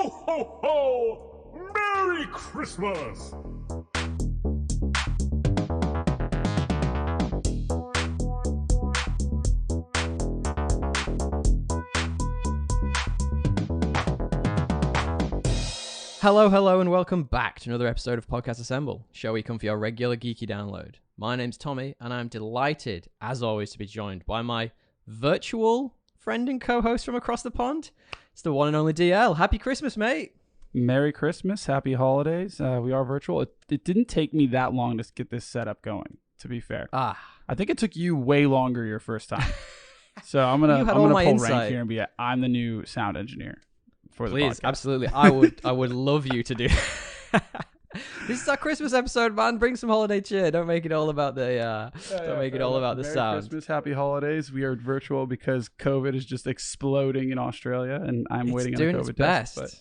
Ho, ho, ho! Merry Christmas! Hello, and welcome back to another episode of Podcast Assemble, show where you come for your regular geeky download. My name's Tommy, and I'm delighted, as always, to be joined by my virtual friend and co-host from across the pond. It's the one and only DL. Happy Christmas, mate. Merry Christmas, happy holidays. We are virtual. It didn't take me that long to get this setup going, to be fair. I think it took you way longer your first time. So I'm gonna pull rank here and be I'm the new sound engineer for the podcast. Please, absolutely. I would love you to do. This is our Christmas episode, man. Bring some holiday cheer. Don't make it all about the Merry sound. Christmas, happy holidays. We are virtual because COVID is just exploding in Australia, and I'm waiting on a COVID test. But,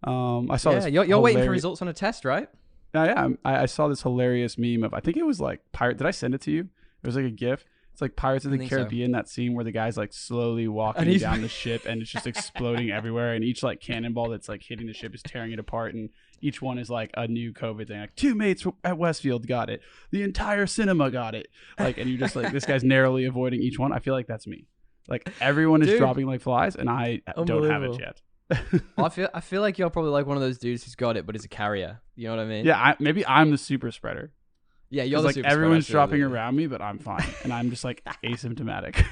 I saw this. You're waiting for results on a test, right? Yeah. I saw this hilarious meme of, I think it was like Pirate. Did I send it to you? It was like a GIF. It's like Pirates of the Caribbean, that scene where the guy's like slowly walking down the ship and it's just exploding everywhere, and each like cannonball that's like hitting the ship is tearing it apart, and each one is like a new COVID thing. Like 2 mates at Westfield got it, the entire cinema got it, like, and you're just like, this guy's narrowly avoiding each one. I feel like that's me. Like everyone is dropping like flies, and I don't have it yet. I feel like you're probably like one of those dudes who's got it but is a carrier. You know what I mean? Yeah, maybe I'm the super spreader. Yeah, you're the like super everyone's spreader, dropping around me, but I'm fine, and I'm just like asymptomatic.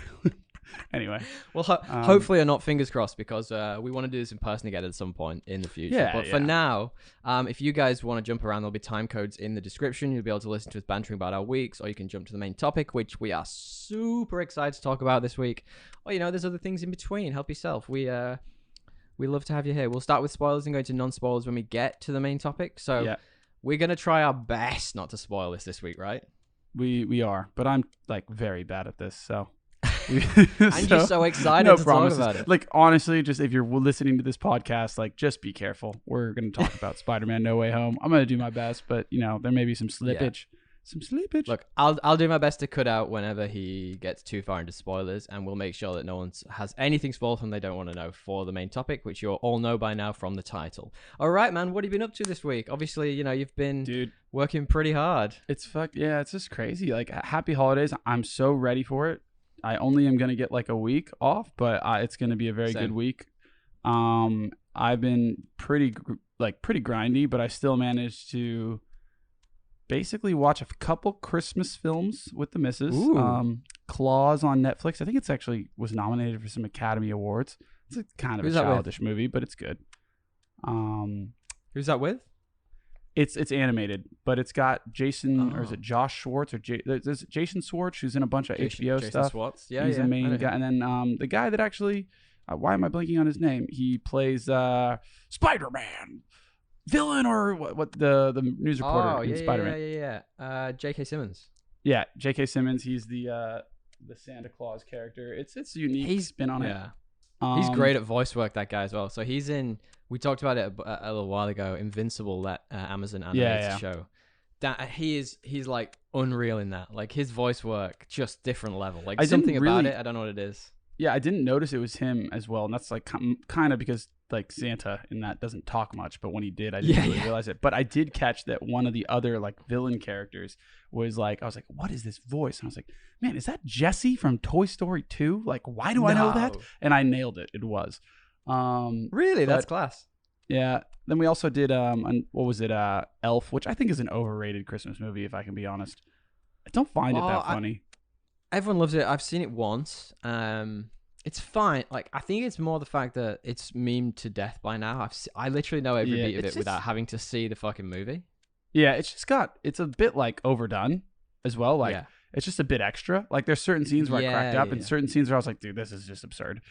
Anyway, well, hopefully, or not, fingers crossed, because we want to do this in person again at some point in the future. Yeah, but for now, if you guys want to jump around, there'll be time codes in the description. You'll be able to listen to us bantering about our weeks, or you can jump to the main topic, which we are super excited to talk about this week. Or there's other things in between. Help yourself. We love to have you here. We'll start with spoilers and go into non-spoilers when we get to the main topic. So. Yeah. We're going to try our best not to spoil this week, right? We are, but I'm like very bad at this, so. And you're so excited to talk about it. Like, honestly, just if you're listening to this podcast, like, just be careful. We're going to talk about Spider-Man No Way Home. I'm going to do my best, but, there may be some slippage. Look, I'll do my best to cut out whenever he gets too far into spoilers, and we'll make sure that no one has anything spoiled from they don't want to know for the main topic, which you'll all know by now from the title. All right, man, what have you been up to this week? Obviously, you've been working pretty hard. It's just crazy. Like, happy holidays. I'm so ready for it. I only am going to get like a week off, but it's going to be a very good week. I've been pretty grindy, but I still managed to basically watch a couple Christmas films with the missus. Claws on Netflix. I think it's actually was nominated for some Academy Awards. It's a kind of a childish movie, but it's good. Who's that with? It's animated, but it's got Jason, or is it Josh Schwartz, or there's Jason Schwartz, who's in a bunch of HBO Jason stuff. Schwartz. Yeah, he's the main guy, and then the guy that actually, why am I blanking on his name? He plays Spider-Man villain, or what the news reporter in Spider-Man. J.K. Simmons. Yeah, J.K. Simmons. He's the Santa Claus character. It's unique. He's been on it. He's great at voice work, that guy, as well. So he's in. We talked about it a little while ago. Invincible, that Amazon animated show. That he's like unreal in that. Like his voice work, just different level. Like something about it. I don't know what it is. Yeah, I didn't notice it was him as well, and that's like kind of because like Santa in that doesn't talk much, but when he did, I didn't really realize it. But I did catch that one of the other like villain characters was like, I was like, what is this voice? And I was like, man, is that Jesse from Toy Story 2? Like, why do I know that? And I nailed it. It was. Really? That's class. Yeah. Then we also did what was it? Elf, which I think is an overrated Christmas movie, if I can be honest. I don't find it that funny. Everyone loves it. I've seen it once. It's fine. Like, I think it's more the fact that it's memed to death by now. I literally know every beat of it without having to see the fucking movie. Yeah, it's a bit like overdone as well. Like, it's just a bit extra. Like, there's certain scenes where I cracked up, and certain scenes where I was like, dude, this is just absurd.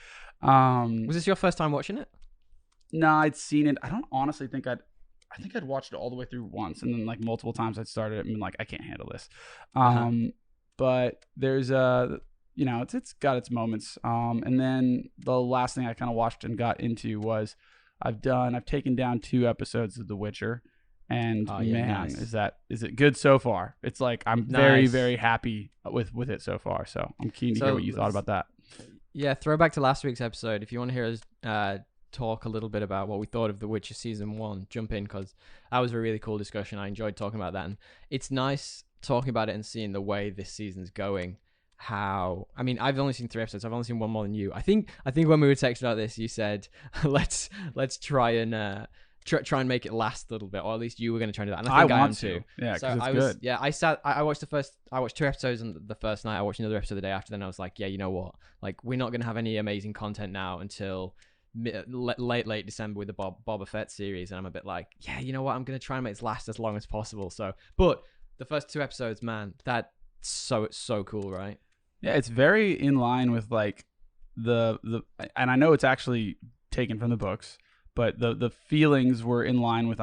Was this your first time watching it? No, I'd seen it. I don't honestly think I'd watched it all the way through once, and then like multiple times I'd started it and been like, I can't handle this. But there's it's got its moments. And then the last thing I kind of watched and got into was I've taken down 2 episodes of The Witcher, and is it good so far? It's like I'm very, very happy with it so far. So I'm keen to hear what you thought about that. Yeah, throwback to last week's episode. If you want to hear us talk a little bit about what we thought of The Witcher Season 1, jump in, because that was a really cool discussion. I enjoyed talking about that, and it's nice talking about it and seeing the way this season's going. I've only seen 3 episodes. I've only seen one more than you. I think when we were texting about this, you said let's try and try and make it last a little bit, or at least you were going to try and do that. And I think I want to. Yeah, because it's good. Yeah, I watched I watched 2 episodes on the first night. I watched another episode the day after. Then I was like, yeah, you know what? Like, we're not going to have any amazing content now until late December with the Boba Fett series, and I'm a bit like, yeah, you know what? I'm going to try and make this last as long as possible. So, but the first 2 episodes, man, that's so cool, right? Yeah, it's very in line with like the and I know it's actually taken from the books, but the feelings were in line with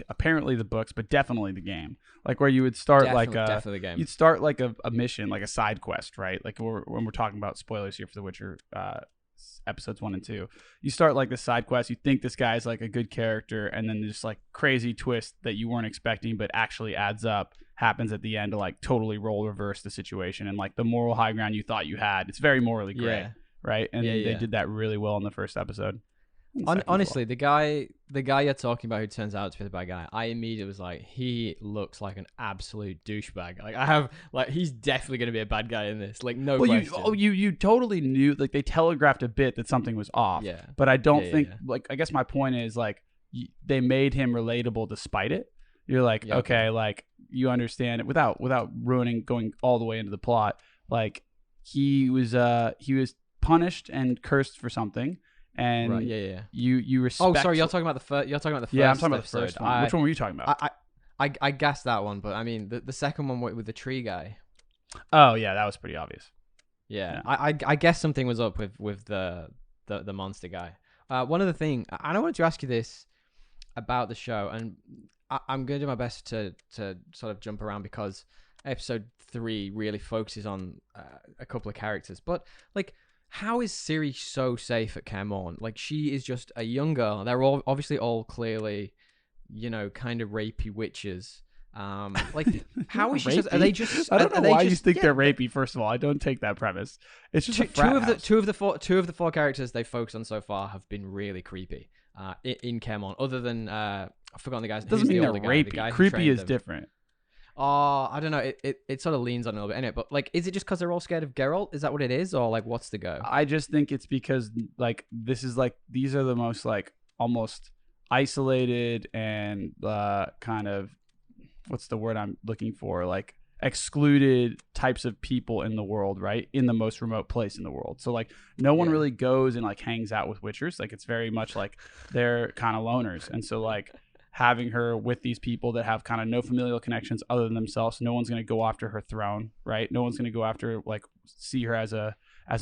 apparently the books, but definitely the game. Like where you would start definitely the game. You'd start like a mission, like a side quest, right? Like when we're talking about spoilers here for The Witcher episodes 1 and 2, you start like the side quest. You think this guy's like a good character, and then just like crazy twist that you weren't expecting, but actually adds up, happens at the end to like totally role reverse the situation, and like the moral high ground you thought you had. It's very morally gray, right? And they did that really well in the first episode. Honestly, the guy you're talking about who turns out to be the bad guy, I immediately was like, he looks like an absolute douchebag. Like, he's definitely going to be a bad guy in this. Like, no question. You totally knew, like, they telegraphed a bit that something was off. Yeah. But I don't think, like, I guess my point is, like, they made him relatable despite it. You're like, okay, like, you understand it without going all the way into the plot. Like, he was punished and cursed for something. And right, you respect. Oh, sorry, you're talking about the first. Yeah, I'm talking about the first one. Which one were you talking about? I guessed that one, but I mean the second one with the tree guy. Oh yeah, that was pretty obvious. Yeah. I guess something was up with the monster guy. One other thing, and I wanted to ask you this about the show, and I'm going to do my best to sort of jump around because episode 3 really focuses on a couple of characters, but like, how is Ciri so safe at Cameron? Like, she is just a young girl. They're all obviously all clearly, kind of rapey witches. Like, how is she? Are they just? I don't know why you think they're rapey. First of all, I don't take that premise. It's just two of the 4 characters they focused on so far have been really creepy. In Cameron, other than I've forgotten the guy's. Doesn't mean they're rapey. Creepy is different. I don't know. It sort of leans on a little bit in it, but like, is it just because they're all scared of Geralt? Is that what it is, or like, what's the go? I just think it's because like this is like these are the most like almost isolated and kind of, what's the word I'm looking for? Like excluded types of people in the world, right? In the most remote place in the world. So like no one really goes and like hangs out with Witchers. Like it's very much like they're kind of loners, and so like, having her with these people that have kind of no familial connections other than themselves. No one's going to go after her throne, right? No one's going to go after, like, see her as a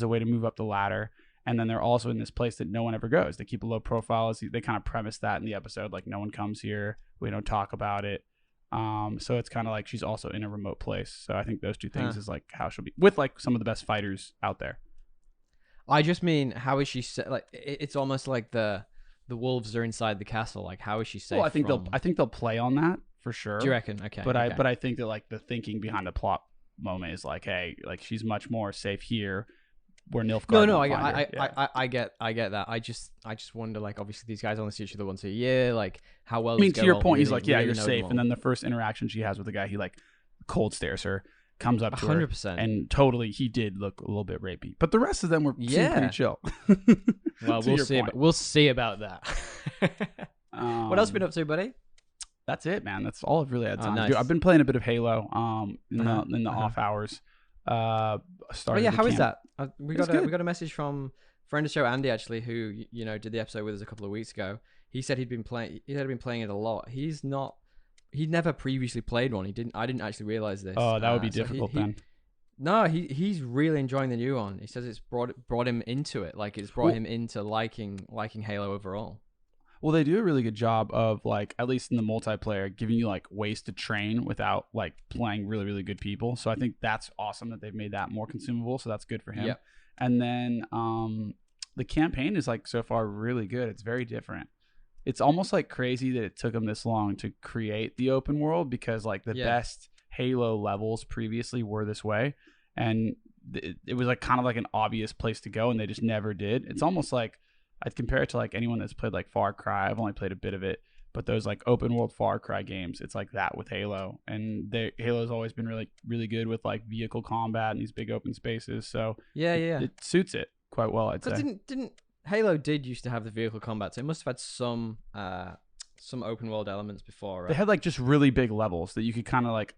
way to move up the ladder. And then they're also in this place that no one ever goes. They keep a low profile. They kind of premise that in the episode, like, no one comes here. We don't talk about it. So it's kind of like she's also in a remote place. So I think those 2 things is like how she'll be with like some of the best fighters out there. I just mean, how is she like? It's almost like the wolves are inside the castle. Like, how is she safe? Well, I think they'll play on that for sure. Do you reckon? Okay. But I think that like the thinking behind the plot moment is like, hey, like she's much more safe here where Nilfgaard. No, I get that. I just wonder, like, obviously these guys only see each other once a year. Like, how well? I mean, to your point, he's like, yeah, you're safe. And then the first interaction she has with the guy, he like cold stares her, comes up to 100%. Her, and totally, he did look a little bit rapey. But the rest of them were pretty chill. Well, we'll see about that. What else have you been up to, buddy? That's it, man. That's all I've really had time to nice. do. I've been playing a bit of Halo in the off hours. How is that? We got a message from friend of the show Andy, actually, who did the episode with us a couple of weeks ago. He said he'd been playing it a lot. He'd never previously played one. I didn't actually realize this. Oh, that would be difficult then. No, he's really enjoying the new one. He says it's brought him into it. Like, it's brought him into liking Halo overall. Well, they do a really good job of, like, at least in the multiplayer, giving you like ways to train without like playing really, really good people. So I think that's awesome that they've made that more consumable. So that's good for him. Yep. And then the campaign is like so far really good. It's very different. It's almost like crazy that it took them this long to create the open world, because like the best Halo levels previously were this way, and it was like kind of like an obvious place to go, and they just never did. It's almost like I'd compare it to like anyone that's played like Far Cry. I've only played a bit of it, but those like open world Far Cry games, it's like that with Halo. And Halo's always been really, really good with like vehicle combat and these big open spaces. So it suits it quite well, I'd say. Didn't Halo used to have the vehicle combat, so it must have had some open world elements before, right? They had like just really big levels that you could kind of like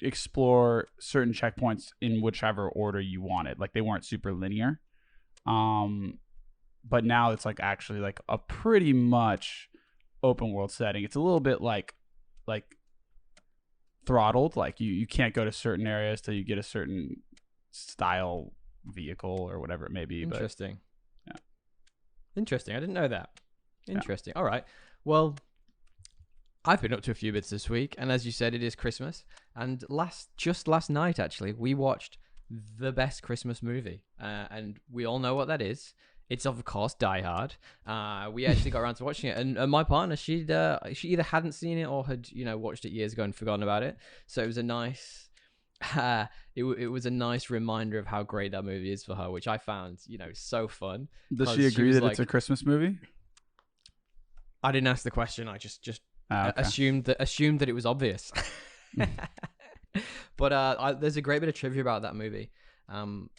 explore certain checkpoints in whichever order you wanted. Like they weren't super linear. But now it's like actually like a pretty much open world setting. It's a little bit like throttled. Like you can't go to certain areas till you get a certain style vehicle or whatever it may be. Interesting. But, yeah. Interesting. I didn't know that. Interesting. Yeah. All right. Well, I've been up to a few bits this week, and as you said, it is Christmas. And just last night, actually, we watched the best Christmas movie, and we all know what that is. It's of course Die Hard. We actually got around to watching it, and my partner, she either hadn't seen it or had watched it years ago and forgotten about it. So it was a nice, it was a nice reminder of how great that movie is for her, which I found so fun. Does she agree that it's a Christmas movie? I didn't ask the question. I just okay. assumed that it was obvious. But there's a great bit of trivia about that movie.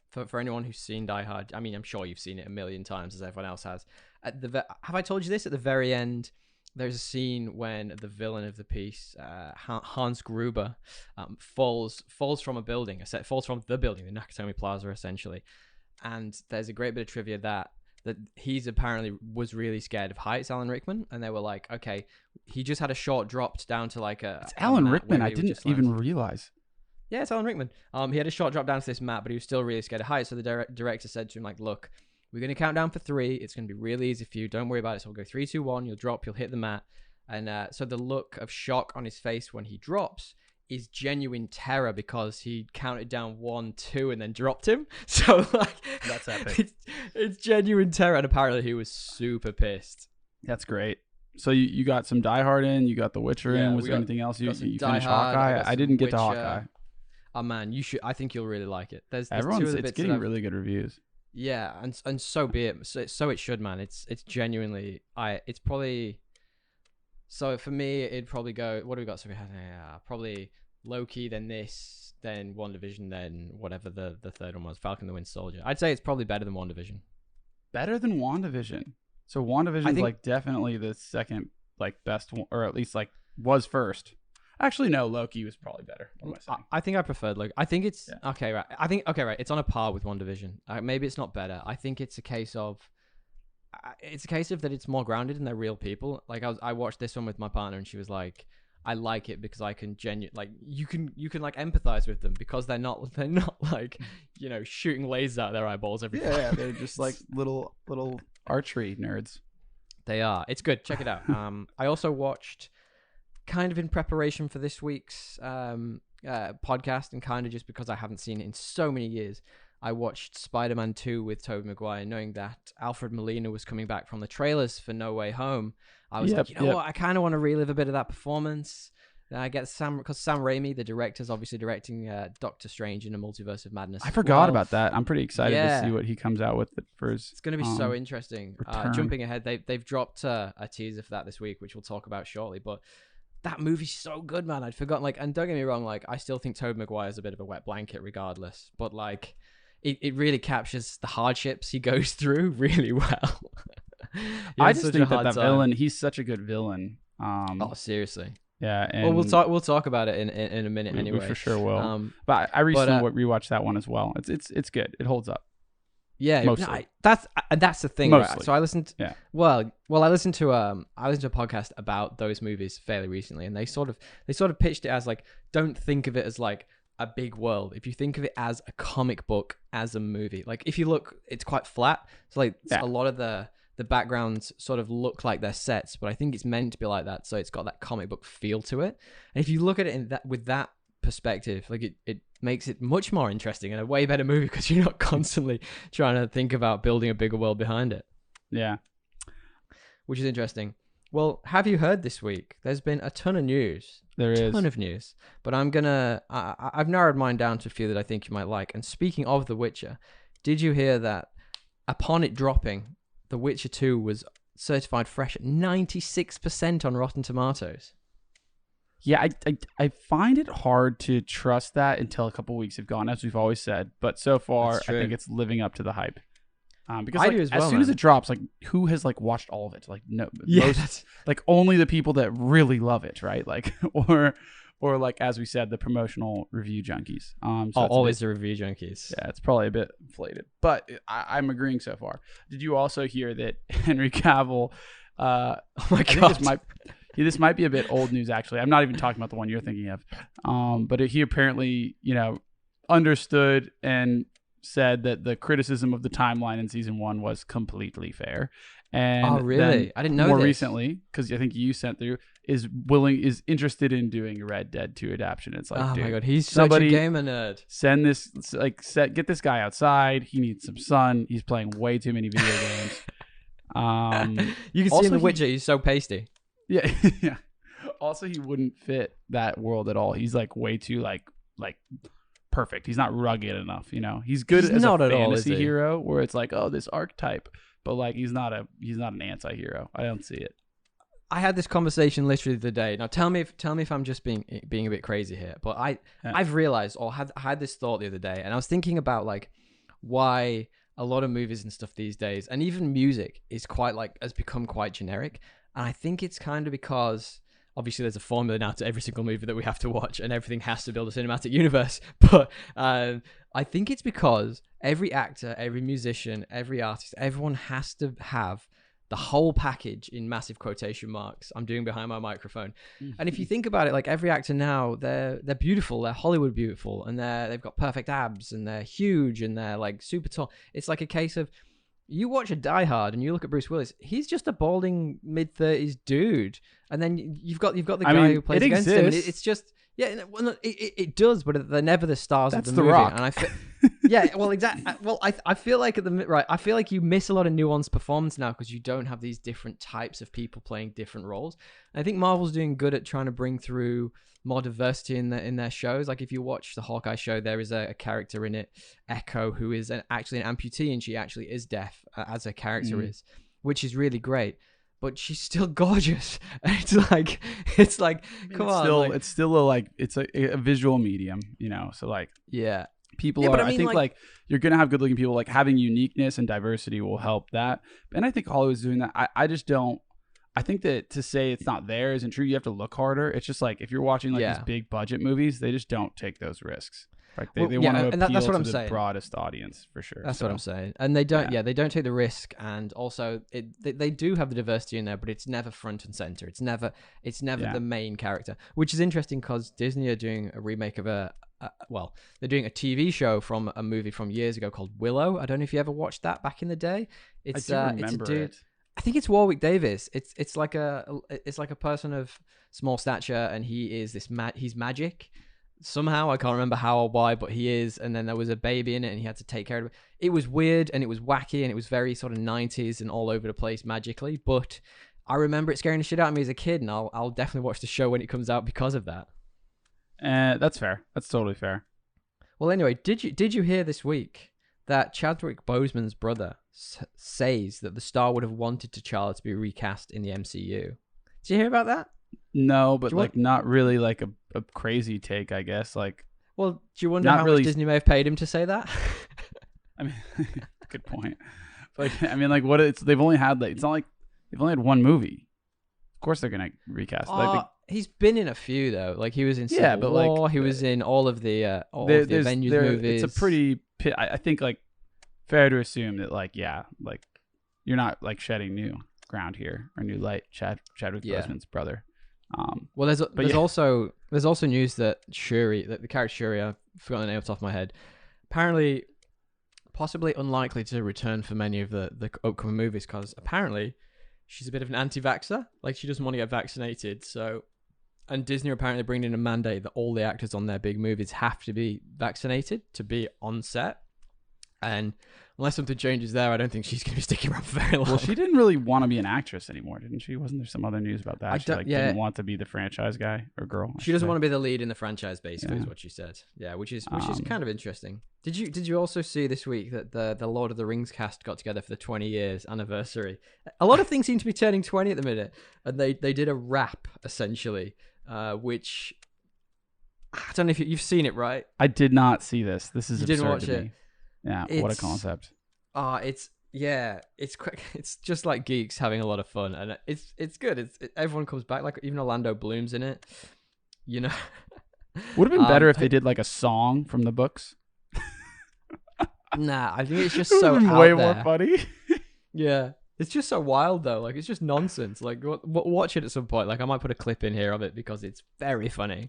For anyone who's seen Die Hard, I mean, I'm sure you've seen it a million times, as everyone else has. Have I told you this? At the very end, there's a scene when the villain of the piece, Hans Gruber, falls from a building. Falls from the building, the Nakatomi Plaza, essentially. And there's a great bit of trivia that he's apparently was really scared of heights, Alan Rickman, and they were like, okay, he just had a short dropped down to like a... It's Alan Rickman, I didn't even realize. Yeah, it's Alan Rickman. He had a short drop down to this mat, but he was still really scared of heights, so the director said to him, like, look, we're going to count down for 3, it's going to be really easy for you, don't worry about it, so we'll go 3, 2, 1, you'll drop, you'll hit the mat, and so the look of shock on his face when he drops is genuine terror because he counted down 1, 2 and then dropped him. So like that's epic. It's genuine terror, and apparently he was super pissed. That's great. So you got some Die Hard in, you got The Witcher in. Was there anything else you finished? Hawkeye? I didn't get to Hawkeye. Oh man, you should. I think you'll really like it. There's Everyone's it's getting really good reviews. Yeah, and so be it. So it should, man. It's genuinely it's probably. So for me, it'd probably go. What do we got? So we have probably Loki, then this, then WandaVision, then whatever the third one was, Falcon the Winter Soldier. I'd say it's probably better than WandaVision. Better than WandaVision. So WandaVision's like definitely the second like best one, or at least like was first. Actually, no, Loki was probably better. What am I saying? I think I preferred Loki. I think it's okay, right? Right. It's on a par with WandaVision. Maybe it's not better. I think it's a case of that it's more grounded and they're real people. Like I watched this one with my partner, and she was like, I like it because I can you can like empathize with them because they're not like shooting lasers out their eyeballs every time. Yeah, they're just like little archery nerds. They are. It's good. Check it out. I also watched, kind of in preparation for this week's podcast, and kind of just because I haven't seen it in so many years, I watched Spider-Man 2 with Tobey Maguire, knowing that Alfred Molina was coming back from the trailers for No Way Home. I was like, what? I kind of want to relive a bit of that performance. Then I get because Sam Raimi, the director, is obviously directing Doctor Strange in a Multiverse of Madness. I forgot about that. I'm pretty excited to see what he comes out with for his. It's going to be so interesting. Jumping ahead, they've dropped a teaser for that this week, which we'll talk about shortly. But that movie's so good, man. I'd forgotten. And don't get me wrong, I still think Tobey Maguire's a bit of a wet blanket, regardless. But it really captures the hardships he goes through really well. I just think that villain, he's such a good villain. Oh, seriously. Yeah. And we'll talk about it in a minute anyway. We for sure will. But I recently rewatched that one as well. It's good. It holds up. Yeah, mostly. That's the thing. Mostly. Right? So I listened. Yeah. Well, I listened to a podcast about those movies fairly recently, and they sort of pitched it as don't think of it as a big world. If you think of it as a comic book, as a movie, if you look, it's quite flat. So a lot of the backgrounds sort of look like they're sets, but I think it's meant to be like that. So it's got that comic book feel to it. And if you look at it with that perspective, it makes it much more interesting and a way better movie because you're not constantly trying to think about building a bigger world behind it. Yeah. Which is interesting. Well, have you heard this week? There's been a ton of news. There is. A ton of news. But I've narrowed mine down to a few that I think you might like. And speaking of The Witcher, did you hear that upon it dropping The Witcher 2 was certified fresh at 96% on Rotten Tomatoes. Yeah, I find it hard to trust that until a couple weeks have gone, as we've always said. But so far, I think it's living up to the hype. Because like, as soon as it drops, like who has like watched all of it? Like no, most, like only the people that really love it, right? Like or like as we said, the promotional review junkies. So always the review junkies. Yeah, it's probably a bit inflated, but I'm agreeing so far. Did you also hear that Henry Cavill? Oh my god! This might be a bit old news, actually. I'm not even talking about the one you're thinking of. But he apparently, understood and said that the criticism of the timeline in season 1 was completely fair. And really? I didn't know more this. recently, because I think you sent through, is interested in doing a Red Dead 2 adaptation. It's like, my god, he's such a gamer nerd. Send this, get this guy outside. He needs some sun. He's playing way too many video games. You can see in The Witcher, he's so pasty. Yeah, yeah. Also, he wouldn't fit that world at all. He's like way too like perfect. He's not rugged enough. He's good as a fantasy hero, where it's like, oh, this archetype, but like he's not an anti-hero. I don't see it. I had this conversation literally the other day. Now tell me if I'm just being a bit crazy here, but I've realized, or had this thought the other day, and I was thinking about like why a lot of movies and stuff these days, and even music, has become quite generic. And I think it's kind of because obviously there's a formula now to every single movie that we have to watch, and everything has to build a cinematic universe. But I think it's because every actor, every musician, every artist, everyone has to have the whole package in massive quotation marks. I'm doing behind my microphone. And if you think about it, like every actor now, they're beautiful, they're Hollywood beautiful, and they've got perfect abs, and they're huge, and they're like super tall. It's like a case of, you watch a Die Hard and you look at Bruce Willis, he's just a balding mid-30s dude. And then you've got the guy who plays against him. And it's just, it does, but they're never the stars of the movie. Rock. And I feel, well, exactly. Well, I feel like I feel like you miss a lot of nuanced performance now because you don't have these different types of people playing different roles. And I think Marvel's doing good at trying to bring through more diversity in their shows. Like if you watch the Hawkeye show, there is a character in it, Echo, who is actually an amputee, and she actually is deaf, as her character is, which is really great. But she's still gorgeous. It's like come on. It's still it's a visual medium, So like, yeah, people are. I think like you're gonna have good looking people. Like having uniqueness and diversity will help that. And I think Hollywood's doing that. I just don't. I think that to say it's not there isn't true. You have to look harder. It's just like if you're watching these big budget movies, they just don't take those risks. Like they want to appeal to the broadest audience for sure. That's what I'm saying. And they don't. Yeah, they don't take the risk. And also, they do have the diversity in there, but it's never front and center. It's never the main character, which is interesting because Disney are doing a remake of they're doing a TV show from a movie from years ago called Willow. I don't know if you ever watched that back in the day. I do remember it. I think it's Warwick Davis. It's like a person of small stature, and he is he's magic somehow. I can't remember how or why, but he is. And then there was a baby in it, and he had to take care of it. It was weird, and it was wacky, and it was very sort of 90s and all over the place magically. But I remember it scaring the shit out of me as a kid, and I'll definitely watch the show when it comes out because of that. That's fair. That's totally fair. Well, anyway, did you hear this week that Chadwick Boseman's brother says that the Starr would have wanted T'Challa to be recast in the MCU? Did you hear about that? No, but not really like a crazy take, I guess. Like, well, do you wonder how much Disney may have paid him to say that? I mean, good point. Like, I mean, like they've only had it's not like they've only had one movie. Of course, they're gonna recast. He's been in a few though. Like he was in Civil War. He was in all of the Avengers movies. It's a pretty. I think like fair to assume that like you're not like shedding new ground here or new light. Chadwick Boseman's brother. Well, there's also news that Shuri, that the character Shuri, I've forgotten the name off the top of my head, apparently possibly unlikely to return for many of the upcoming movies because apparently she's a bit of an anti-vaxxer. Like she doesn't want to get vaccinated. So, and Disney are apparently bringing in a mandate that all the actors on their big movies have to be vaccinated to be on set. And unless something changes there, I don't think she's going to be sticking around for very long. Well, she didn't really want to be an actress anymore, didn't she? Wasn't there some other news about that? She didn't want to be the franchise guy or girl. She doesn't want to be the lead in the franchise, basically, is what she said. Yeah, which is kind of interesting. Did you also see this week that the Lord of the Rings cast got together for the 20 years anniversary? A lot of things seem to be turning 20 at the minute, and they did a rap essentially, which I don't know if you've seen it, right? I did not see this. This is you absurd didn't watch to it. me. Yeah, what a concept. It's quick. It's just like geeks having a lot of fun, and it's good. Everyone comes back, like even Orlando Bloom's in it. You know, would have been better if they did like a song from the books. Nah, I think it's just so out way there. More funny. Yeah, it's just so wild though. Like it's just nonsense. Like watch it at some point. Like I might put a clip in here of it because it's very funny.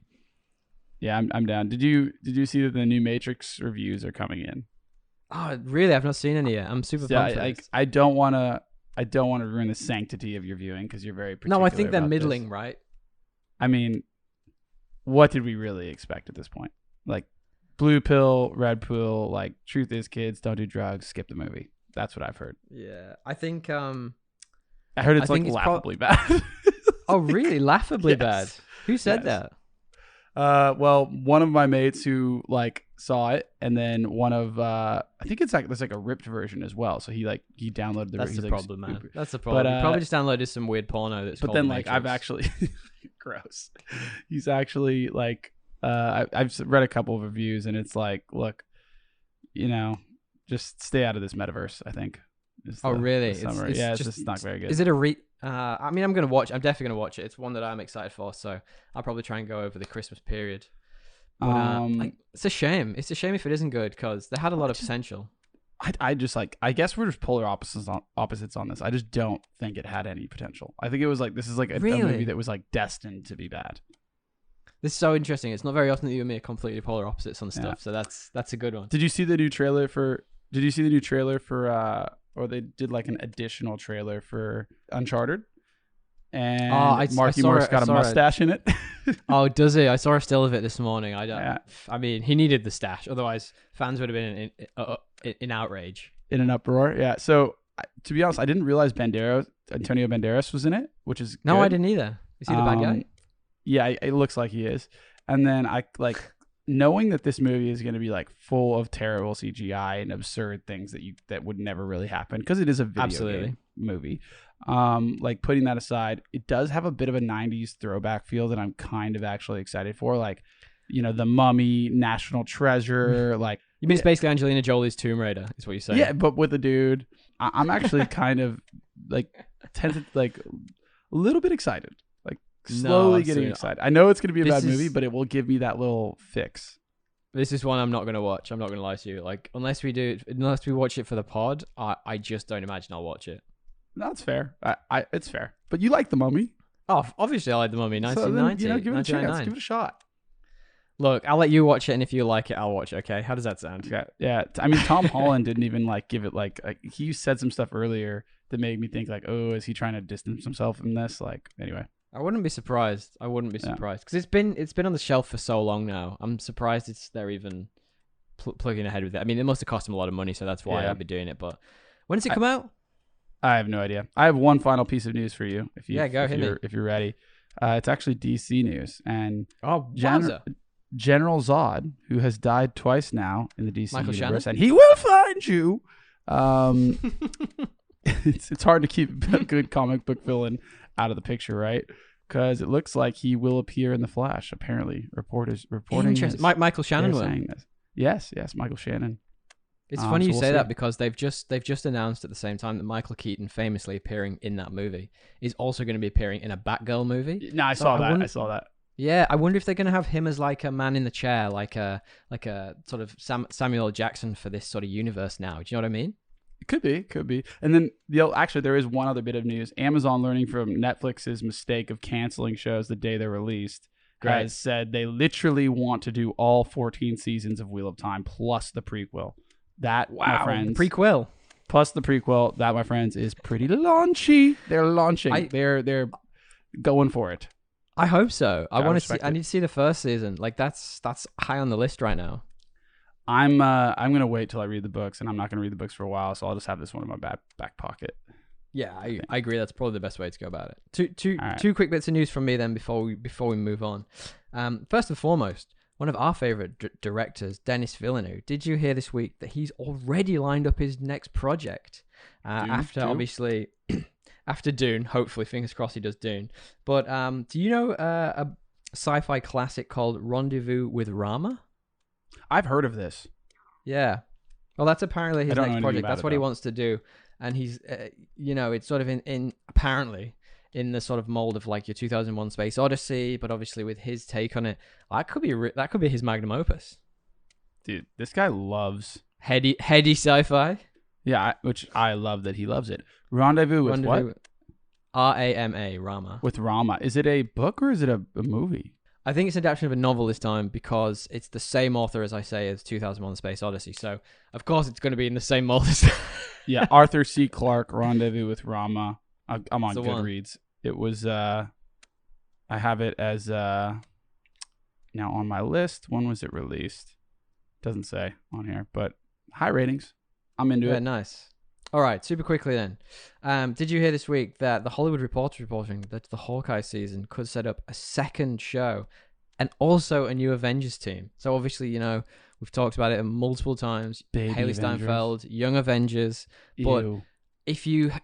Yeah, I'm down. Did you see that the new Matrix reviews are coming in? Oh, really? I've not seen any yet. I'm super pumped. I don't want to ruin the sanctity of your viewing because you're very particular. No, I think they're about middling, this. right? I mean, what did we really expect at this point? Like, blue pill, red pill. Like, truth is, kids, don't do drugs. Skip the movie. That's what I've heard. Yeah, I think. I heard it's laughably bad. Oh, really? Laughably Yes. bad. Who said that? Well, one of my mates who saw it, and then one of I think there's a ripped version as well. So he downloaded the. That's the problem, man. Stupid. That's the problem. But, you probably just downloaded some weird porno that's. But then I've actually gross. He's actually I've read a couple of reviews, and it's like, look, just stay out of this metaverse. I think. Really? It's just not very good. Is it a I mean, I'm definitely gonna watch it. It's one that I'm excited for, so I'll probably try and go over the Christmas period. But, it's a shame. It's a shame if it isn't good because they had a lot of potential. I guess we're just polar opposites on this. I just don't think it had any potential. I think it was this is a movie that was destined to be bad. This is so interesting. It's not very often that you and me are completely polar opposites on stuff, so that's a good one. Did you see the new trailer for? Or they did an additional trailer for Uncharted, and Marky Mark's got a mustache in it. Oh, does he? I saw a still of it this morning. I mean, he needed the stash, otherwise fans would have been in outrage, in an uproar. Yeah. So to be honest, I didn't realize Antonio Banderas was in it, which is no, good. I didn't either. Is he the bad guy? Yeah, it looks like he is. And then I knowing that this movie is going to be full of terrible CGI and absurd things that would never really happen because it is a video game movie. Putting that aside, it does have a bit of a 90s throwback feel that I'm kind of actually excited for. The Mummy, National Treasure. You mean it's basically Angelina Jolie's Tomb Raider, is what you're saying? Yeah, but with a dude. I'm actually kind of a little bit excited. Slowly getting excited. I know it's going to be a bad movie, but it will give me that little fix. This is one I'm not going to watch. I'm not going to lie to you. Unless we watch it for the pod, I just don't imagine I'll watch it. That's fair. It's fair. But you like The Mummy? Oh, obviously I like The Mummy. 1990. So then, give it a chance. Give it a shot. Look, I'll let you watch it, and if you like it, I'll watch it. Okay? How does that sound? Yeah. I mean, Tom Holland didn't even give it he said some stuff earlier that made me think oh, is he trying to distance himself from this? Anyway. I wouldn't be surprised. Because it's been on the shelf for so long now. I'm surprised they're even plugging ahead with it. I mean, it must have cost them a lot of money, so that's why I'd be doing it. But when does it come out? I have no idea. I have one final piece of news for you. If you're ready. It's actually DC news, and General Zod, who has died twice now in the DC universe, and he will find you. It's hard to keep a good comic book villain out of the picture, right? Because it looks like he will appear in the Flash. Apparently, reporting. Interesting. Michael Shannon will. Yes, Michael Shannon. It's funny you say that because they've just announced at the same time that Michael Keaton, famously appearing in that movie, is also going to be appearing in a Batgirl movie. No, I saw that. Yeah, I wonder if they're going to have him as a man in the chair, like a sort of Samuel L. Jackson for this sort of universe now. Do you know what I mean? It could be. And then actually there is one other bit of news. Amazon, learning from Netflix's mistake of canceling shows the day they're released, has said they literally want to do all 14 seasons of Wheel of Time plus the prequel. That, my friends, the prequel plus the prequel. That, my friends, is pretty launchy. They're launching. They're going for it. I hope so. I want to see. I need to see the first season. That's high on the list right now. I'm gonna wait till I read the books, and I'm not gonna read the books for a while, so I'll just have this one in my back pocket. Yeah, I agree. That's probably the best way to go about it. Two quick bits of news from me then before we move on. First and foremost, one of our favorite directors, Dennis Villeneuve. Did you hear this week that he's already lined up his next project? Obviously after Dune. Hopefully, fingers crossed he does Dune. But do you know a sci-fi classic called Rendezvous with Rama? I've heard of this. Yeah. Well, that's apparently his next project. That's what he wants to do. And he's, it's sort of apparently in the sort of mold of like your 2001 Space Odyssey, but obviously with his take on it, that could be his magnum opus. Dude, this guy loves heady sci-fi. Yeah, which I love that he loves it. Rendezvous with what? Rama, Rama. With Rama. Is it a book or is it a movie? I think it's an adaptation of a novel this time because it's the same author, as I say, as 2001 Space Odyssey. So, of course, it's going to be in the same mold as Yeah, Arthur C. Clarke, Rendezvous with Rama. I'm on Goodreads. It was, I have it as, now on my list. When was it released? Doesn't say on here, but high ratings. I'm into it. Yeah, nice. All right, super quickly then. Did you hear this week that the Hollywood Reporter reporting that the Hawkeye season could set up a second show and also a new Avengers team? So obviously, we've talked about it multiple times. Baby Haley Avengers. Steinfeld, Young Avengers. But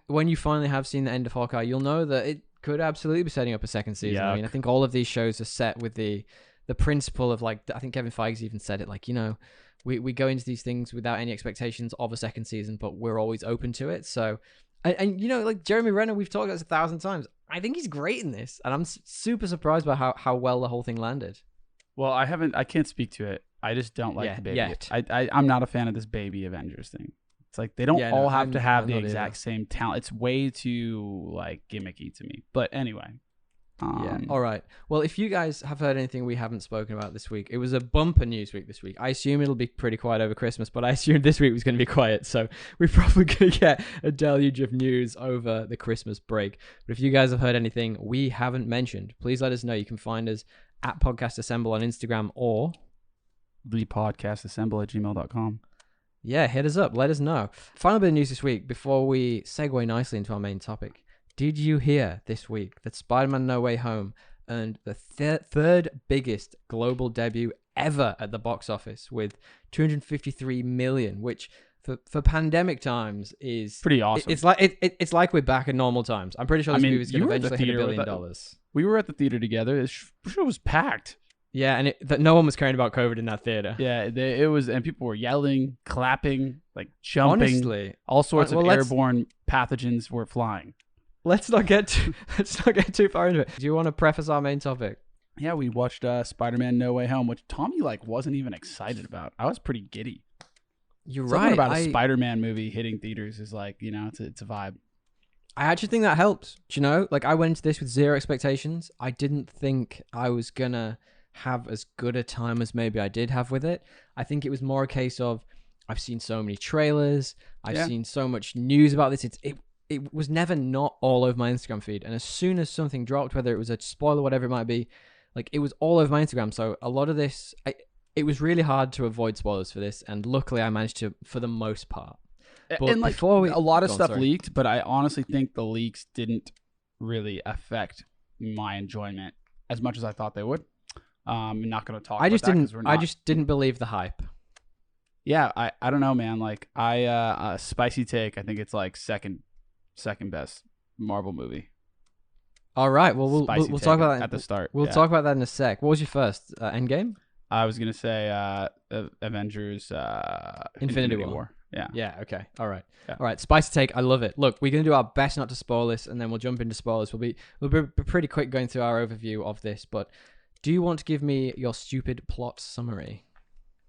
when you finally have seen the end of Hawkeye, you'll know that it could absolutely be setting up a second season. Yuck. I mean, I think all of these shows are set with the principle of like, I think Kevin Feige's even said it, like, we go into these things without any expectations of a second season, but we're always open to it. So, and like Jeremy Renner, we've talked about this 1,000 times. I think he's great in this, and I'm super surprised by how well the whole thing landed. Well, I can't speak to it. I just don't like the baby. Yet. I'm not a fan of this baby Avengers thing. It's like they don't all have to have the exact same talent. It's way too like gimmicky to me. But anyway. Yeah. All right. Well, if you guys have heard anything we haven't spoken about this week, it was a bumper news week this week. I assume it'll be pretty quiet over Christmas, but I assumed this week was going to be quiet. So we're probably going to get a deluge of news over the Christmas break. But if you guys have heard anything we haven't mentioned, please let us know. You can find us at Podcast Assemble on Instagram or thepodcastassemble@gmail.com. Yeah, hit us up. Let us know. Final bit of news this week before we segue nicely into our main topic. Did you hear this week that Spider-Man No Way Home earned the third biggest global debut ever at the box office with $253 million, which for pandemic times is pretty awesome. It's like we're back in normal times. I'm pretty sure this movie is going to eventually hit $1 billion. We were at the theater together. This show was packed. Yeah, and that no one was caring about COVID in that theater. Yeah, it was, and people were yelling, clapping, like jumping. Honestly, all sorts of airborne pathogens were flying. Let's not get too far into it. Do you want to preface our main topic? Yeah, we watched Spider-Man No Way Home, which Tommy wasn't even excited about. I was pretty giddy. You're Something right. about a Spider-Man movie hitting theaters is like, it's a vibe. I actually think that helped. Do you know? Like, I went into this with zero expectations. I didn't think I was gonna have as good a time as maybe I did have with it. I think it was more a case of I've seen so many trailers. I've seen so much news about this. It was never not all over my Instagram feed. And as soon as something dropped, whether it was a spoiler, whatever it might be, like it was all over my Instagram. So a lot of this, it was really hard to avoid spoilers for this. And luckily I managed to, for the most part. But and a lot of stuff leaked, but I honestly think the leaks didn't really affect my enjoyment as much as I thought they would. I'm not going to talk about that. I just didn't believe the hype. Yeah, I don't know, man. Like spicy take. I think it's like second best Marvel movie. All right. Well, we'll talk about that at the start. We'll talk about that in a sec. What was your first? Endgame? I was gonna say Avengers Infinity War. Yeah. Yeah. Okay. All right. Yeah. All right. Spicy take. I love it. Look, we're gonna do our best not to spoil this, and then we'll jump into spoilers. We'll be pretty quick going through our overview of this. But do you want to give me your stupid plot summary?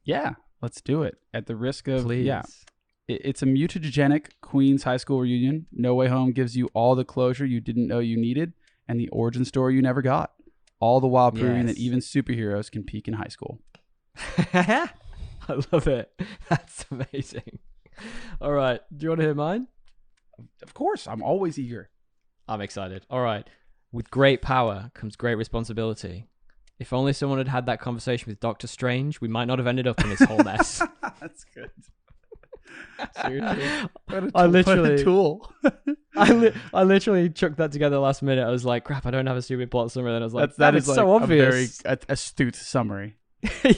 Yeah. Let's do it. At the risk of Please. Yeah. It's a mutagenic Queens high school reunion. No Way Home gives you all the closure you didn't know you needed and the origin story you never got. All the while proving that even superheroes can peak in high school. I love it. That's amazing. All right. Do you want to hear mine? Of course. I'm always eager. I'm excited. All right. With great power comes great responsibility. If only someone had had that conversation with Doctor Strange, we might not have ended up in this whole mess. That's good. Seriously, I literally what a tool. I literally chucked that together last minute. I was like, crap, I don't have a stupid plot summary. Then I was like, that is so like obvious. a very astute summary.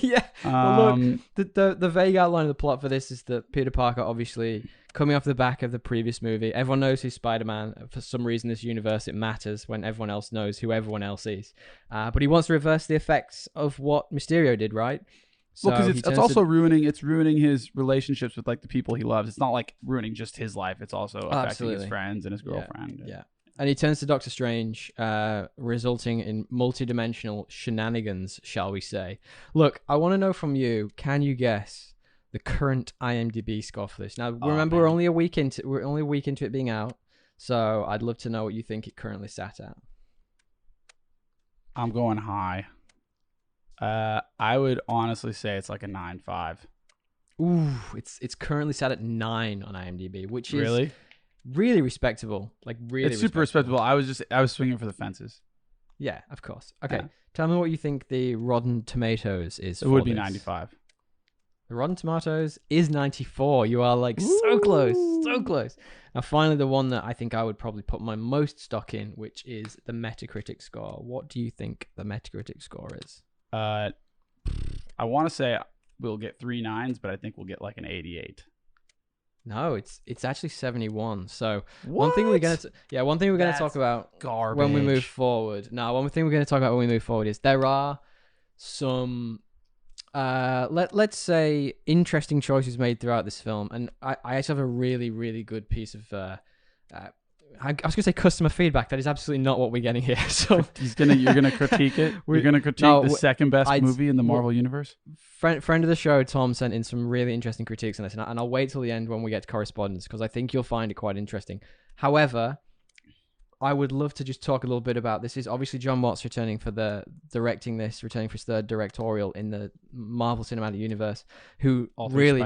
Yeah. Well, look, the vague outline of the plot for this is that Peter Parker, obviously coming off the back of the previous movie, everyone knows who's Spider-Man. For some reason, this universe, it matters when everyone else knows who everyone else is. But he wants to reverse the effects of what Mysterio did, right? So well, because it's also ruining his relationships with like the people he loves. It's not like ruining just his life. It's also affecting his friends and his girlfriend. Yeah. And he turns to Doctor Strange, resulting in multidimensional shenanigans, shall we say. Look, I want to know from you, can you guess the current IMDb score for this? Now, remember, we're only a week into it being out, so I'd love to know what you think it currently sat at. I'm going high. I would honestly say it's like a 9.5. Ooh, it's currently sat at 9 on IMDb, which is really respectable. Like really, it's super respectable. I was swinging for the fences. Yeah, of course. Okay, tell me what you think the Rotten Tomatoes is. It would be 95. The Rotten Tomatoes is 94. You are like so close, so close. Now, finally, the one that I think I would probably put my most stock in, which is the Metacritic score. What do you think the Metacritic score is? I want to say we'll get 3 9s, but I think we'll get like an 88. No, it's actually 71. So one thing we're gonna talk about when we move forward. No, one thing we're gonna talk about when we move forward is there are some let's say interesting choices made throughout this film, and I actually have a really, really good piece of I was gonna say customer feedback. That is absolutely not what we're getting here. So you're gonna critique it. You're gonna critique the second best movie in the Marvel universe. Friend of the show, Tom, sent in some really interesting critiques on this, and I'll wait till the end when we get to correspondence because I think you'll find it quite interesting. However, I would love to just talk a little bit about this. Is obviously John Watts returning for his third directorial in the Marvel Cinematic Universe, who really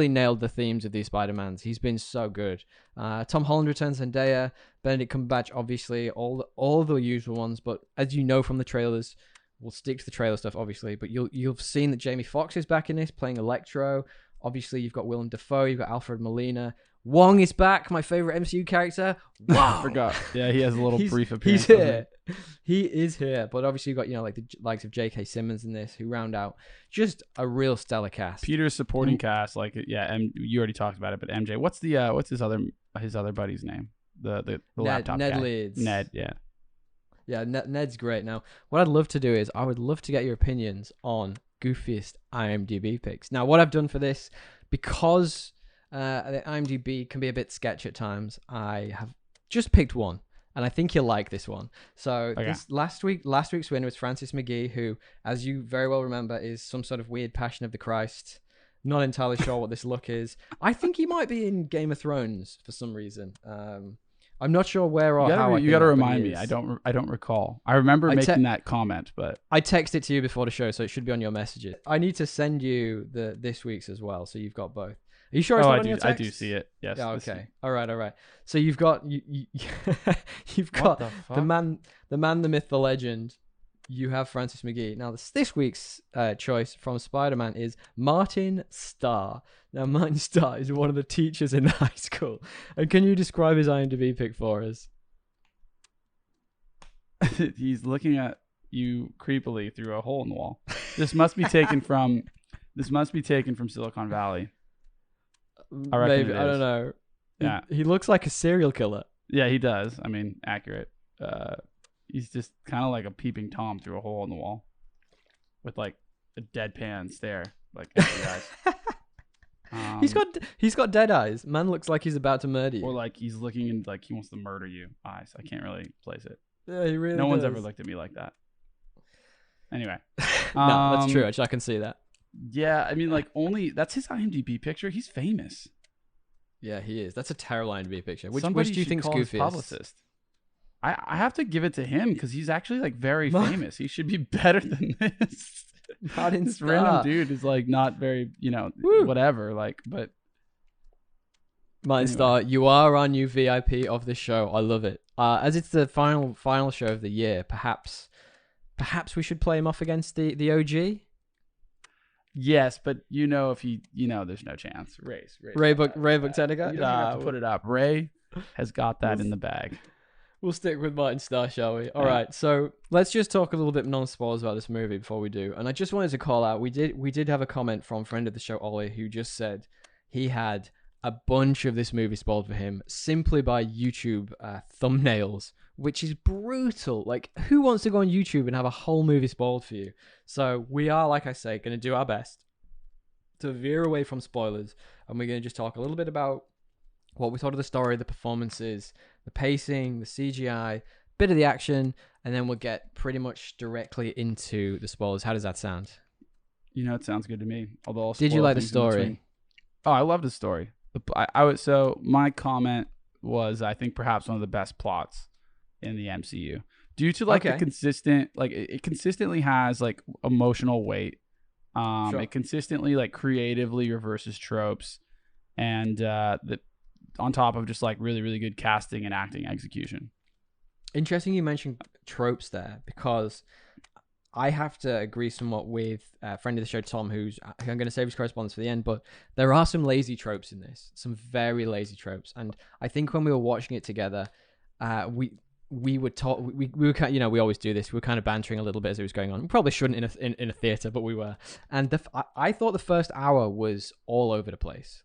nailed the themes of these Spider-Mans. He's been so good. Tom Holland returns, Zendaya, Benedict Cumberbatch, obviously all the usual ones. But as you know from the trailers, we'll stick to the trailer stuff, obviously. But you've seen that Jamie Foxx is back in this, playing Electro. Obviously, you've got Willem Dafoe, you've got Alfred Molina. Wong is back, my favorite MCU character. Wow, I forgot. Yeah, he has a little brief appearance. He's here. He is here. But obviously, you've got like the likes of J.K. Simmons in this, who round out just a real stellar cast. Peter's supporting cast, you already talked about it, but MJ, what's his other buddy's name? The laptop Ned guy. Leeds. Ned, yeah. Yeah, Ned's great. Now, what I'd love to do is I would love to get your opinions on goofiest IMDb picks. Now, what I've done for this, because the IMDb can be a bit sketch at times, I have just picked one, and I think you'll like this one. So this last week's winner was Francis McGee, who, as you very well remember, is some sort of weird Passion of the Christ. Not entirely sure what this look is. I think he might be in Game of Thrones for some reason. I'm not sure where or how. You got to remind me. I don't recall. I remember making that comment, but I texted it to you before the show, so it should be on your messages. I need to send you this week's as well, so you've got both. Are you sure it's not on your text? I do see it. Yes. Yeah, okay. All right. So you've got you've got the man, the myth, the legend. You have Francis McGee. Now this week's choice from Spider-Man is Martin Starr. Now Martin Starr is one of the teachers in the high school. And can you describe his IMDb pick for us? He's looking at you creepily through a hole in the wall. This must be taken from Silicon Valley. Maybe, I don't know. Yeah. He looks like a serial killer. Yeah, he does. I mean, accurate. He's just kind of like a peeping Tom through a hole in the wall with like a deadpan stare, like eyes. He's got dead eyes. Man looks like he's about to murder you. Or like he's looking and like he wants to murder you eyes. I can't really place it. Yeah, he really No one's ever looked at me like that. Anyway. No, that's true. Actually, I can see that. Yeah, I mean, like that's his IMDb picture. He's famous. Yeah, he is. That's a terrible IMDb picture. Which do you think Goofy is? I have to give it to him because he's actually like very famous. He should be better than this. This random dude is like not very, whatever. Like, but Martin Starr, you are our new VIP of this show. I love it. As it's the final show of the year, perhaps perhaps we should play him off against the OG. Yes, but if he, there's no chance. Ray Buchtenica. You don't have to put it up. Ray has got that in the bag. We'll stick with Martin Starr, shall we? All right. So let's just talk a little bit non-spoilers about this movie before we do. And I just wanted to call out, we did have a comment from friend of the show, Ollie, who just said he had a bunch of this movie spoiled for him simply by YouTube thumbnails, which is brutal. Like, who wants to go on YouTube and have a whole movie spoiled for you? So we are, like I say, going to do our best to veer away from spoilers, and we're going to just talk a little bit about what we thought of the story, the performances, the pacing, the CGI, bit of the action, and then we'll get pretty much directly into the spoilers. How does that sound? It sounds good to me. Although, did you like the story? Oh, I love the story. So my comment was, I think perhaps one of the best plots in the MCU, due to the consistent, it consistently has emotional weight. Sure. It consistently creatively reverses tropes, and on top of just really, really good casting and acting execution. Interesting you mentioned tropes there, because I have to agree somewhat with a friend of the show, Tom, I'm going to save his correspondence for the end, but there are some lazy tropes in this, some very lazy tropes. And I think when we were watching it together, we would talk, we were kind of, we always do this. We were kind of bantering a little bit as it was going on. We probably shouldn't in a theater, but we were. And I thought the first hour was all over the place.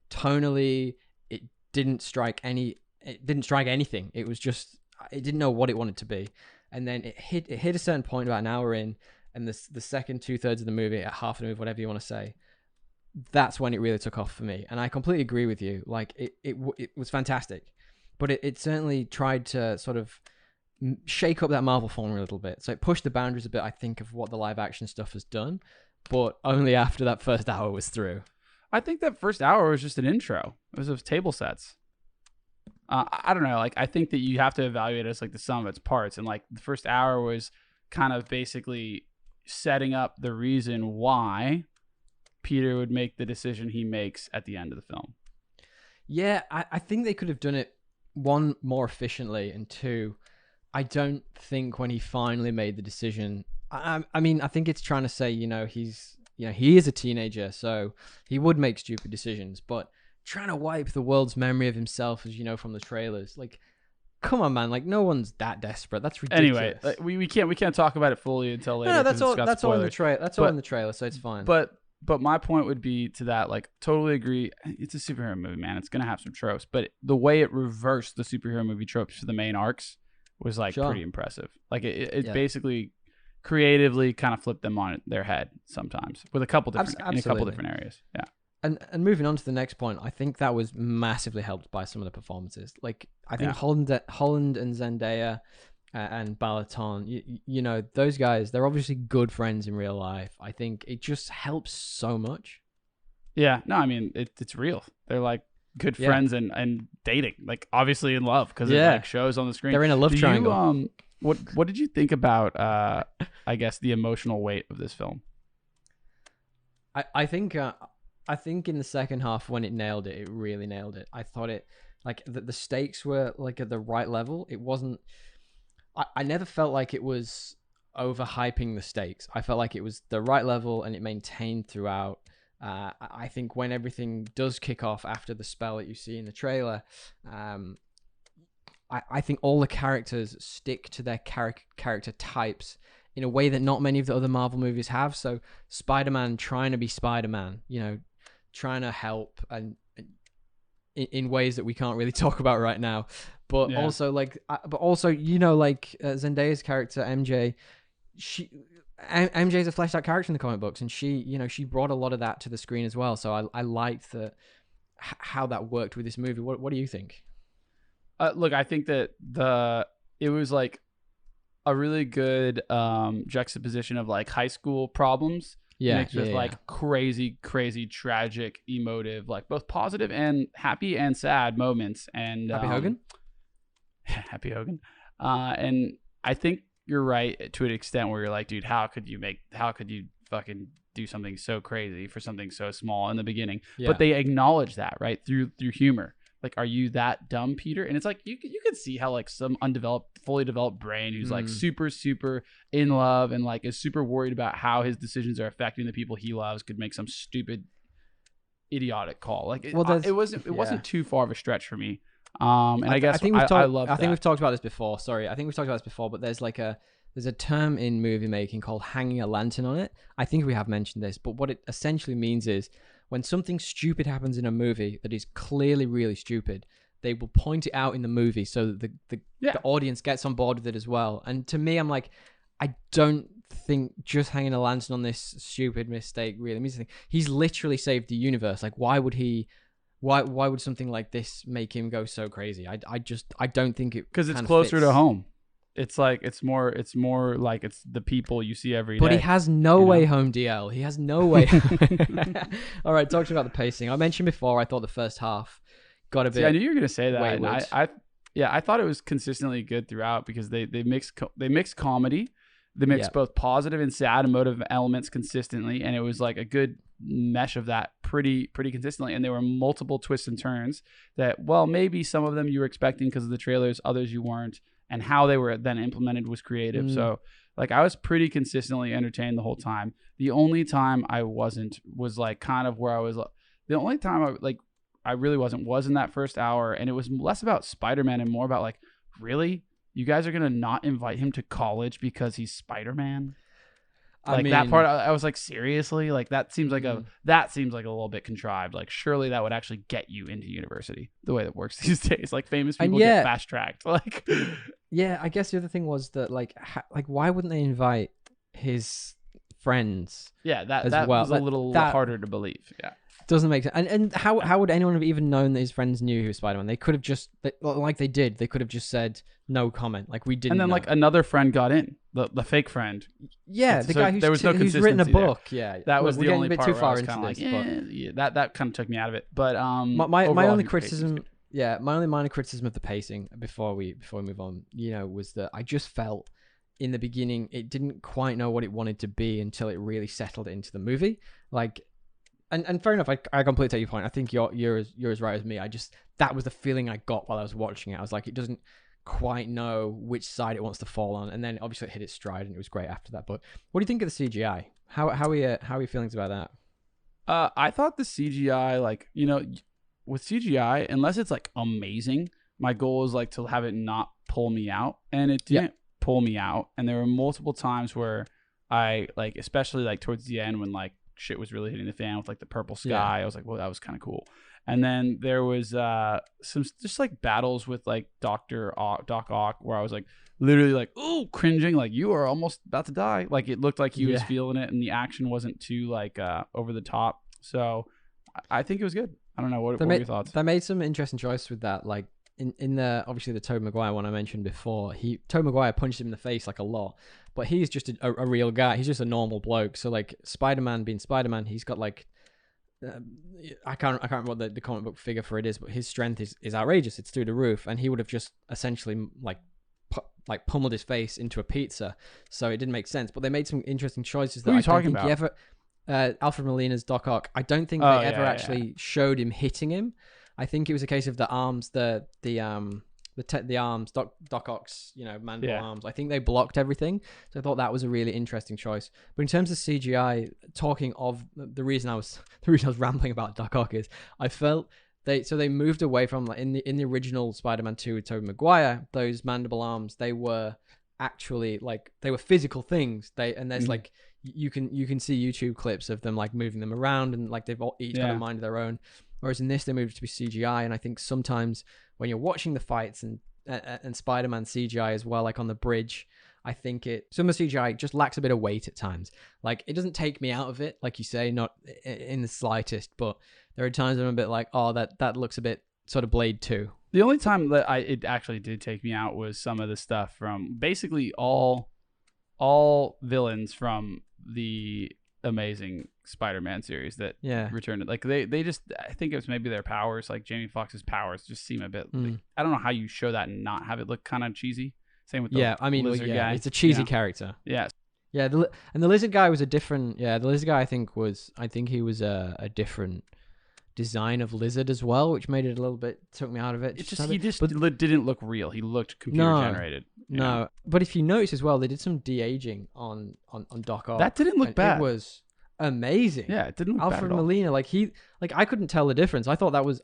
Tonally, it didn't strike anything. It was just, it didn't know what it wanted to be. And then it hit a certain point about an hour in, and the second 2/3 of the movie, at half of the movie, whatever you want to say, that's when it really took off for me. And I completely agree with you. It was fantastic, but it certainly tried to sort of shake up that Marvel formula a little bit. So it pushed the boundaries a bit, I think, of what the live action stuff has done, but only after that first hour was through. I think that first hour was just an intro. It was table sets. I don't know. I think that you have to evaluate it as the sum of its parts. And the first hour was kind of basically setting up the reason why Peter would make the decision he makes at the end of the film. Yeah, I think they could have done it, one, more efficiently, and two, I don't think when he finally made the decision, I mean, I think it's trying to say, he is a teenager, so he would make stupid decisions, but trying to wipe the world's memory of himself, as you know from the trailers, come on, man, no one's that desperate. That's ridiculous. Anyway, we can't talk about it fully until later. No, that's all in the trailer. That's all in the trailer, so it's fine. But my point would be to that, totally agree. It's a superhero movie, man. It's gonna have some tropes, but the way it reversed the superhero movie tropes for the main arcs was sure. pretty impressive. It basically creatively kind of flipped them on their head sometimes with a couple different in a couple different areas. Yeah. And moving on to the next point, I think that was massively helped by some of the performances. I think Holland and Zendaya and Balaton, those guys, they're obviously good friends in real life. I think it just helps so much. Yeah, no, I mean, it's real. They're good friends and dating, obviously in love, because it shows on the screen. They're in a love triangle. What did you think about, I guess, the emotional weight of this film? I think in the second half, when it nailed it, it really nailed it. I thought it, the stakes were at the right level. It wasn't, I never felt like it was overhyping the stakes. I felt like it was the right level and it maintained throughout. I think when everything does kick off after the spell that you see in the trailer, I think all the characters stick to their character types in a way that not many of the other Marvel movies have. So Spider-Man trying to be Spider-Man, trying to help and in ways that we can't really talk about right now, but also Zendaya's character MJ, MJ's a fleshed out character in the comic books, and she brought a lot of that to the screen as well. So I liked how that worked with this movie. What do you think? Look, I think that it was a really good juxtaposition of high school problems. Mixed with crazy, tragic, emotive, both positive and happy and sad moments. And Happy Hogan. Happy Hogan. And I think you're right to an extent where you're dude, how could you fucking do something so crazy for something so small in the beginning? Yeah. But they acknowledge that, right, through humor. Like, are you that dumb, Peter? And it's like you could see how like some fully developed brain who's like super in love and like is super worried about how his decisions are affecting the people he loves could make some stupid, idiotic call. Like, it wasn't too far of a stretch for me. And I guess I think we've talked about this before. Sorry, I think we've talked about this before. But there's a term in movie making called hanging a lantern on it. I think we have mentioned this, but what it essentially means is when something stupid happens in a movie that is clearly really stupid, they will point it out in the movie so that the audience gets on board with it as well. And to me, I'm like, I don't think just hanging a lantern on this stupid mistake really means anything. He's literally saved the universe. Like, why would something like this make him go so crazy? I don't think it, because it's closer to home. It's like it's more like it's the people you see every day. But he has no way home, DL. He has no way. All right, talking about the pacing. I mentioned before I thought the first half got a bit. I knew you were going to say that. Wayward. And I thought it was consistently good throughout because they mix comedy. They mix both positive and sad emotive elements consistently, and it was like a good mesh of that pretty consistently. And there were multiple twists and turns that, well, maybe some of them you were expecting because of the trailers, others you weren't. And how they were then implemented was creative. So, like, I was pretty consistently entertained the whole time. The only time I wasn't was like kind of where I was. The only time I really wasn't was in that first hour, and it was less about Spider-Man and more about like, really, you guys are gonna not invite him to college because he's Spider-Man? That part, I was like, seriously? Like, that seems like a little bit contrived. Like, surely that would actually get you into university the way that works these days. Like, famous people get fast tracked. Like, yeah, I guess the other thing was that like why wouldn't they invite his friends? Yeah, that was a little harder to believe. Yeah. Doesn't make sense. And how would anyone have even known that his friends knew he was Spider-Man? They could have just, like they did, they could have just said no comment. Like, we didn't know. And then like another friend got in, the fake friend. Yeah, the guy who's written a book. There. Yeah, that was the only bit part too far where I was into this. But that kind of took me out of it. But my only criticism, my only minor criticism of the pacing before we move on, was that I just felt in the beginning it didn't quite know what it wanted to be until it really settled into the movie. Like. And fair enough, I completely take your point. I think you're as right as me. That was the feeling I got while I was watching it. I was like, it doesn't quite know which side it wants to fall on. And then obviously it hit its stride and it was great after that. But what do you think of the CGI? How are your feelings about that? I thought the CGI, like, with CGI, unless it's like amazing, my goal is like to have it not pull me out. And it didn't pull me out. And there were multiple times where I, like, especially like towards the end when like shit was really hitting the fan with like the purple sky. I was like, well, that was kind of cool. And then there was some just like battles with like Doc Ock, where I was like literally like, ooh, cringing, like, you are almost about to die. Like, it looked like he was feeling it, and the action wasn't too like over the top. So I think it was good. I don't know, what were your thoughts? They made some interesting choices with that. Like in the obviously the Tobey Maguire one I mentioned before, Tobey Maguire punched him in the face like a lot. But he's just a real guy. He's just a normal bloke. So like Spider-Man being Spider-Man, he's got like I can't remember what the comic book figure for it is, but his strength is outrageous. It's through the roof, and he would have just essentially like pummeled his face into a pizza. So it didn't make sense. But they made some interesting choices. Who are you talking about? Alfred Molina's Doc Ock. I don't think they ever actually showed him hitting him. I think it was a case of the arms, the arms, Doc Ock's, mandible arms. I think they blocked everything. So I thought that was a really interesting choice. But in terms of CGI, talking of the reason I was rambling about Doc Ock is I felt they moved away from, like, in the original Spider-Man 2 with Tobey Maguire, those mandible arms, they were actually like, they were physical things. There's like you can see YouTube clips of them like moving them around, and like they've each got a mind of their own. Whereas in this, they moved to be CGI, and I think sometimes when you're watching the fights and Spider-Man CGI as well, like on the bridge, I think some of the CGI just lacks a bit of weight at times. Like, it doesn't take me out of it, like you say, not in the slightest, but there are times when I'm a bit like, oh, that looks a bit sort of Blade 2. The only time that it actually did take me out was some of the stuff from basically all villains from the Amazing Spider-Man series that returned it. Like, they just, I think it was maybe their powers, like Jamie Foxx's powers just seem a bit like, I don't know how you show that and not have it look kind of cheesy. Same with the lizard guy. It's a cheesy character. Yeah. And the lizard guy was a different, the lizard guy I think he was a different design of Lizard as well, which made it a little bit, took me out of it. He just didn't look real. He looked computer generated. No, but if you notice as well, they did some de-aging on Doc Ock. That didn't look bad. It was amazing. Yeah, it didn't look Alfred bad at all. Molina, I couldn't tell the difference. I thought that was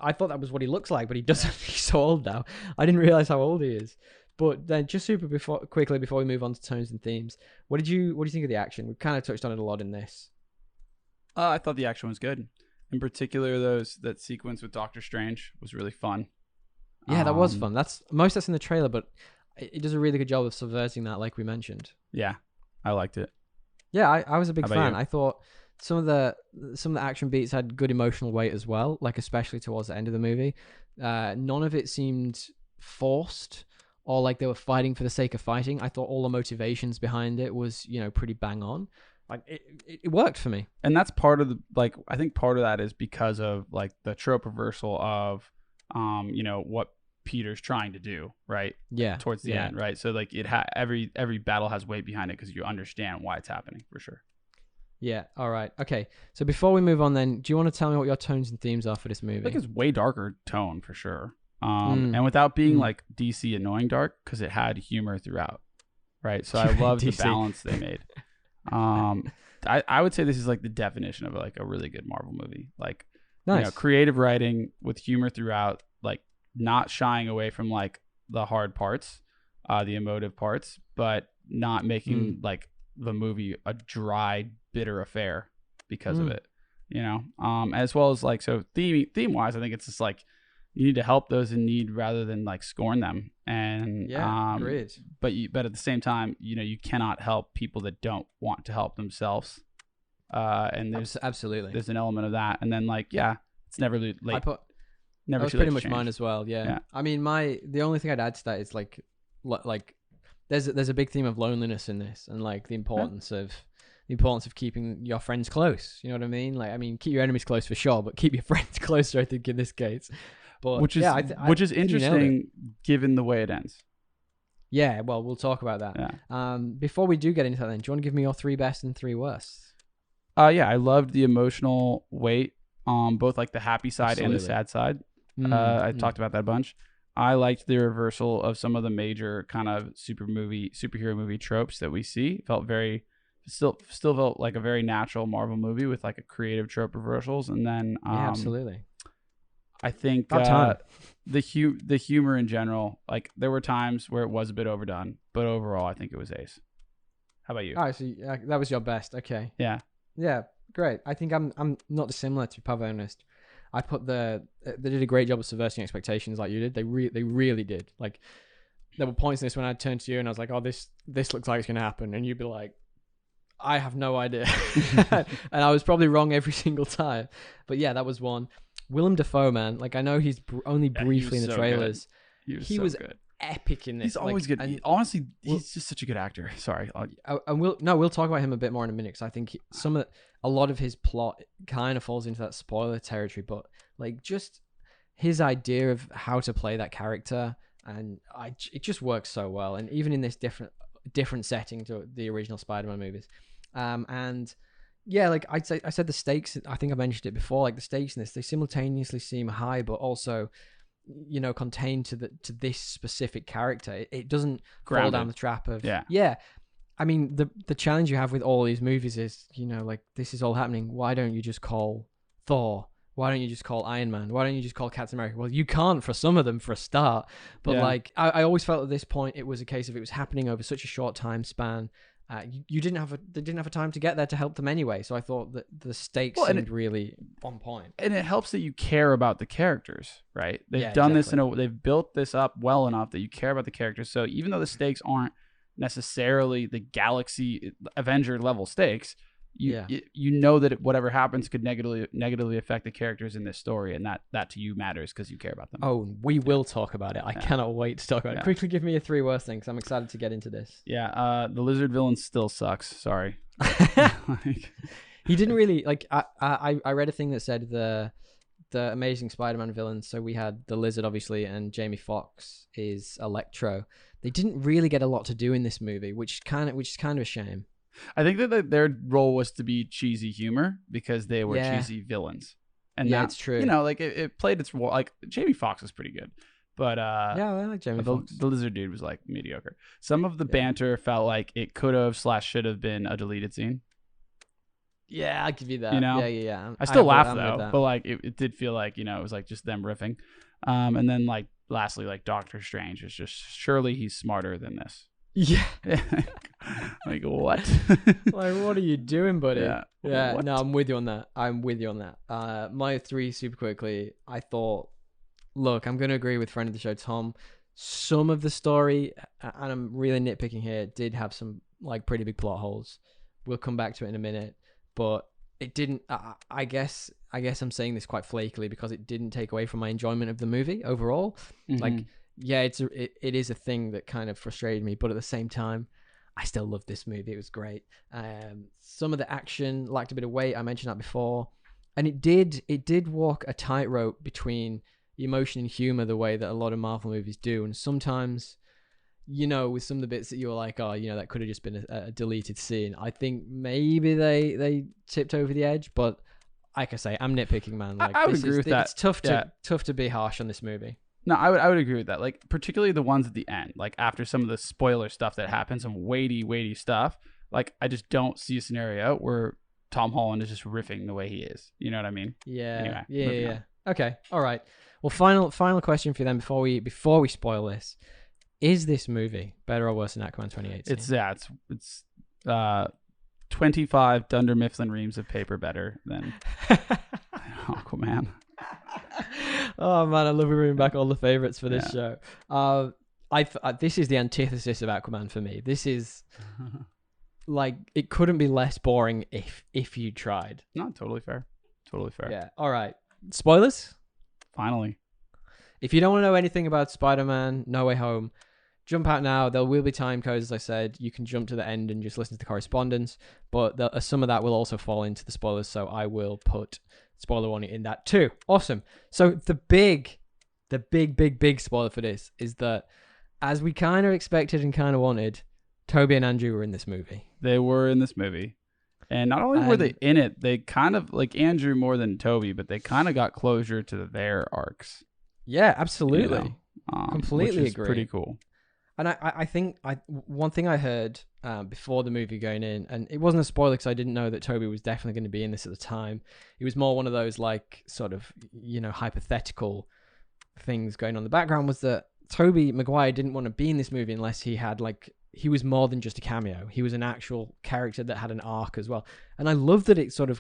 what he looks like, but he doesn't. He's so old now. I didn't realize how old he is. But then, just quickly before we move on to tones and themes, what do you think of the action? We've kind of touched on it a lot in this. I thought the action was good. In particular, that sequence with Doctor Strange was really fun. Yeah, that was fun. That's in the trailer, but it does a really good job of subverting that, like we mentioned. Yeah, I liked it. Yeah, I was a big fan. You? I thought some of the action beats had good emotional weight as well, like especially towards the end of the movie. None of it seemed forced or like they were fighting for the sake of fighting. I thought all the motivations behind it was, pretty bang on. Like it worked for me. And that's part of I think part of that is because of like the trope reversal of, what Peter's trying to do, right? Yeah. Towards the end, right? So like every battle has weight behind it because you understand why it's happening for sure. Yeah. All right. Okay. So before we move on, then, do you want to tell me what your tones and themes are for this movie? I think it's way darker tone for sure. And without being like DC annoying dark, because it had humor throughout, right? So I love the balance they made. I would say this is like the definition of like a really good Marvel movie. Like, nice. Creative writing with humor throughout, like not shying away from like the hard parts, the emotive parts, but not making like the movie a dry, bitter affair because of it. As well as like, so theme wise, I think it's just like you need to help those in need rather than like scorn them. And great. But at the same time, you cannot help people that don't want to help themselves. And there's absolutely there's an element of that. And then like, it's never late. That was pretty much mine as well. Yeah. I mean, the only thing I'd add to that is like there's a big theme of loneliness in this, and like the importance of keeping your friends close. You know what I mean? Like, I mean, keep your enemies close for sure, but keep your friends closer, I think, in this case. But which is interesting given the way it ends. Yeah, well, we'll talk about that. Yeah. Before we do get into that, then, do you want to give me your 3 best and 3 worst? I loved the emotional weight on both like the happy side and the sad side. I talked about that a bunch. I liked the reversal of some of the major kind of superhero movie tropes that we see. Still felt like a very natural Marvel movie with like a creative trope reversals. And then absolutely. I think the humor in general, like there were times where it was a bit overdone, but overall I think it was ace. How about you? Oh, so that was your best. Okay. Yeah. Yeah, great. I think I'm not dissimilar, to be perfectly honest. I put they did a great job of subverting expectations like you did. They really did. Like there were points in this when I'd turn to you and I was like, oh, this looks like it's going to happen. And you'd be like, I have no idea. And I was probably wrong every single time. But yeah, that was one. Willem Dafoe, man. Like I know he's only briefly in the trailers. He was good. Epic in this. He's always good. And honestly, he's just such a good actor. Sorry. And we'll talk about him a bit more in a minute, because I think a lot of his plot kind of falls into that spoiler territory, but like just his idea of how to play that character, and it just works so well. And even in this different setting to the original Spider-Man movies, and yeah, like I said the stakes. I think I mentioned it before. Like the stakes in this, they simultaneously seem high, but also contained to this specific character. It doesn't fall down the trap of I mean, the challenge you have with all these movies is, like this is all happening. Why don't you just call Thor? Why don't you just call Iron Man? Why don't you just call Captain America? Well, you can't for some of them for a start. But like, I always felt at this point it was a case of it was happening over such a short time span. They didn't have a time to get there to help them anyway. So I thought that the stakes seemed really on point. And it helps that you care about the characters, right? They've they've built this up well enough that you care about the characters. So even though the stakes aren't necessarily the Galaxy Avenger level stakes, you know that whatever happens could negatively affect the characters in this story, and that to you matters because you care about them. Oh, we will talk about it. I cannot wait to talk about it. Quickly give me your 3 worst things. I'm excited to get into this. The lizard villain still sucks. Sorry. He didn't really like. I read a thing that said the Amazing Spider-Man villains. So we had the Lizard, obviously, and Jamie Foxx is Electro. They didn't really get a lot to do in this movie, which is kind of a shame. I think that their role was to be cheesy humor because they were cheesy villains. And yeah, that, it's true. You know, like it played its role. Like Jamie Foxx was pretty good, but yeah, I like Jamie Foxx. The lizard dude was like mediocre. Some of the banter felt like it could have / should have been a deleted scene. Yeah, I'll give you that. You know, yeah. I still laughed though, but like it did feel like, you know, it was like just them riffing. And then like lastly, like Doctor Strange is just surely he's smarter than this. Yeah. Like what? Like what are you doing, buddy? Yeah. What? No, I'm with you on that. My 3 super quickly. I thought, look, I'm gonna agree with friend of the show Tom. Some of the story, and I'm really nitpicking here, did have some like pretty big plot holes. We'll come back to it in a minute, but it didn't. I guess I'm saying this quite flakily because it didn't take away from my enjoyment of the movie overall. Mm-hmm. Like, yeah, it is a thing that kind of frustrated me, but at the same time, I still love this movie. It was great. Some of the action lacked a bit of weight. I mentioned that before, and it did walk a tightrope between emotion and humor the way that a lot of Marvel movies do, and sometimes, you know, with some of the bits that you're like, oh, you know, that could have just been a deleted scene. I think maybe they tipped over the edge, but like I say, I'm nitpicking, man. Like, I would agree with that. It's tough to be harsh on this movie. No, I would agree with that. Like particularly the ones at the end, like after some of the spoiler stuff that happens, some weighty stuff. Like I just don't see a scenario where Tom Holland is just riffing the way he is. You know what I mean? Yeah. Anyway, Yeah. Okay. All right. Well, final question for you then before we spoil this. Is this movie better or worse than Aquaman 2018? It's 25 Dunder Mifflin reams of paper better than Aquaman. Oh man, I love bringing back all the favorites for this show. This is the antithesis of Aquaman for me. This is like it couldn't be less boring if you tried. No, totally fair. Yeah. All right. Spoilers. Finally. If you don't want to know anything about Spider-Man No Way Home, jump out now. There will be time codes, as I said. You can jump to the end and just listen to the correspondence, but some of that will also fall into the spoilers, so I will put spoiler warning in that too. Awesome. So the big spoiler for this is that, as we kind of expected and kind of wanted, Toby and Andrew were in this movie. They were in this movie. And not only were they in it, they kind of, like Andrew more than Toby, but they kind of got closure to their arcs. Yeah, absolutely. You know? Completely which is agree. Pretty cool. And I think one thing I heard before the movie going in, and it wasn't a spoiler because I didn't know that Toby was definitely going to be in this at the time. It was more one of those like sort of, you know, hypothetical things going on in the background, was that Tobey Maguire didn't want to be in this movie unless he had he was more than just a cameo. He was an actual character that had an arc as well. And I love that it sort of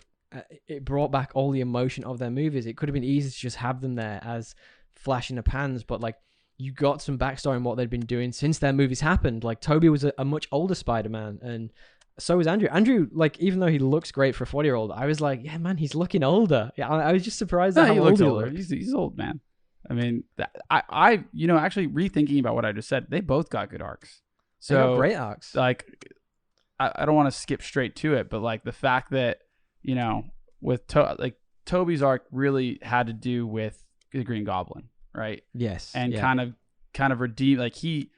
it brought back all the emotion of their movies. It could have been easy to just have them there as flash in the pans, but like, you got some backstory on what they'd been doing since their movies happened. Like Toby was a much older Spider-Man, and so was Andrew. Andrew, like, even though he looks great for a 40-year-old, I was like, yeah, man, he's looking older. Yeah, I was just surprised at how old he looked. He's old, man. I mean, I you know, actually rethinking about what I just said, they both got good arcs. So they got great arcs. Like, I don't want to skip straight to it, but like the fact that, you know, with Toby's arc really had to do with the Green Goblin. Right. Yes. And kind of redeem, like he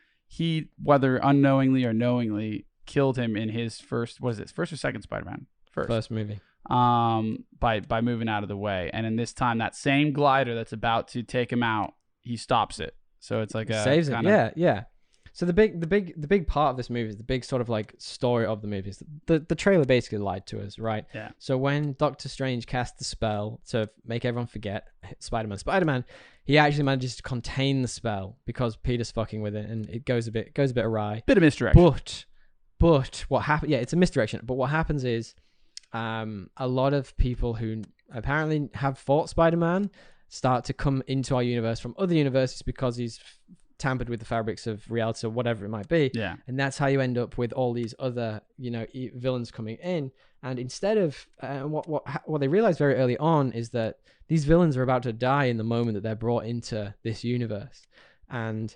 whether unknowingly or knowingly killed him in his first or second Spider-Man? First movie. By moving out of the way, and in this time that same glider that's about to take him out, he stops it. So it's like saves him. Yeah. So the big part of this movie is the big sort of like story of the movie is the trailer basically lied to us, right? Yeah. So when Doctor Strange cast the spell to make everyone forget Spider-Man, he actually manages to contain the spell because Peter's fucking with it, and it goes a bit awry. Bit of misdirection. But what happened? Yeah, it's a misdirection. But what happens is, a lot of people who apparently have fought Spider-Man start to come into our universe from other universes because he's tampered with the fabrics of reality or whatever it might be. Yeah. And that's how you end up with all these other, you know, villains coming in. And instead of what they realize very early on is that these villains are about to die in the moment that they're brought into this universe. And,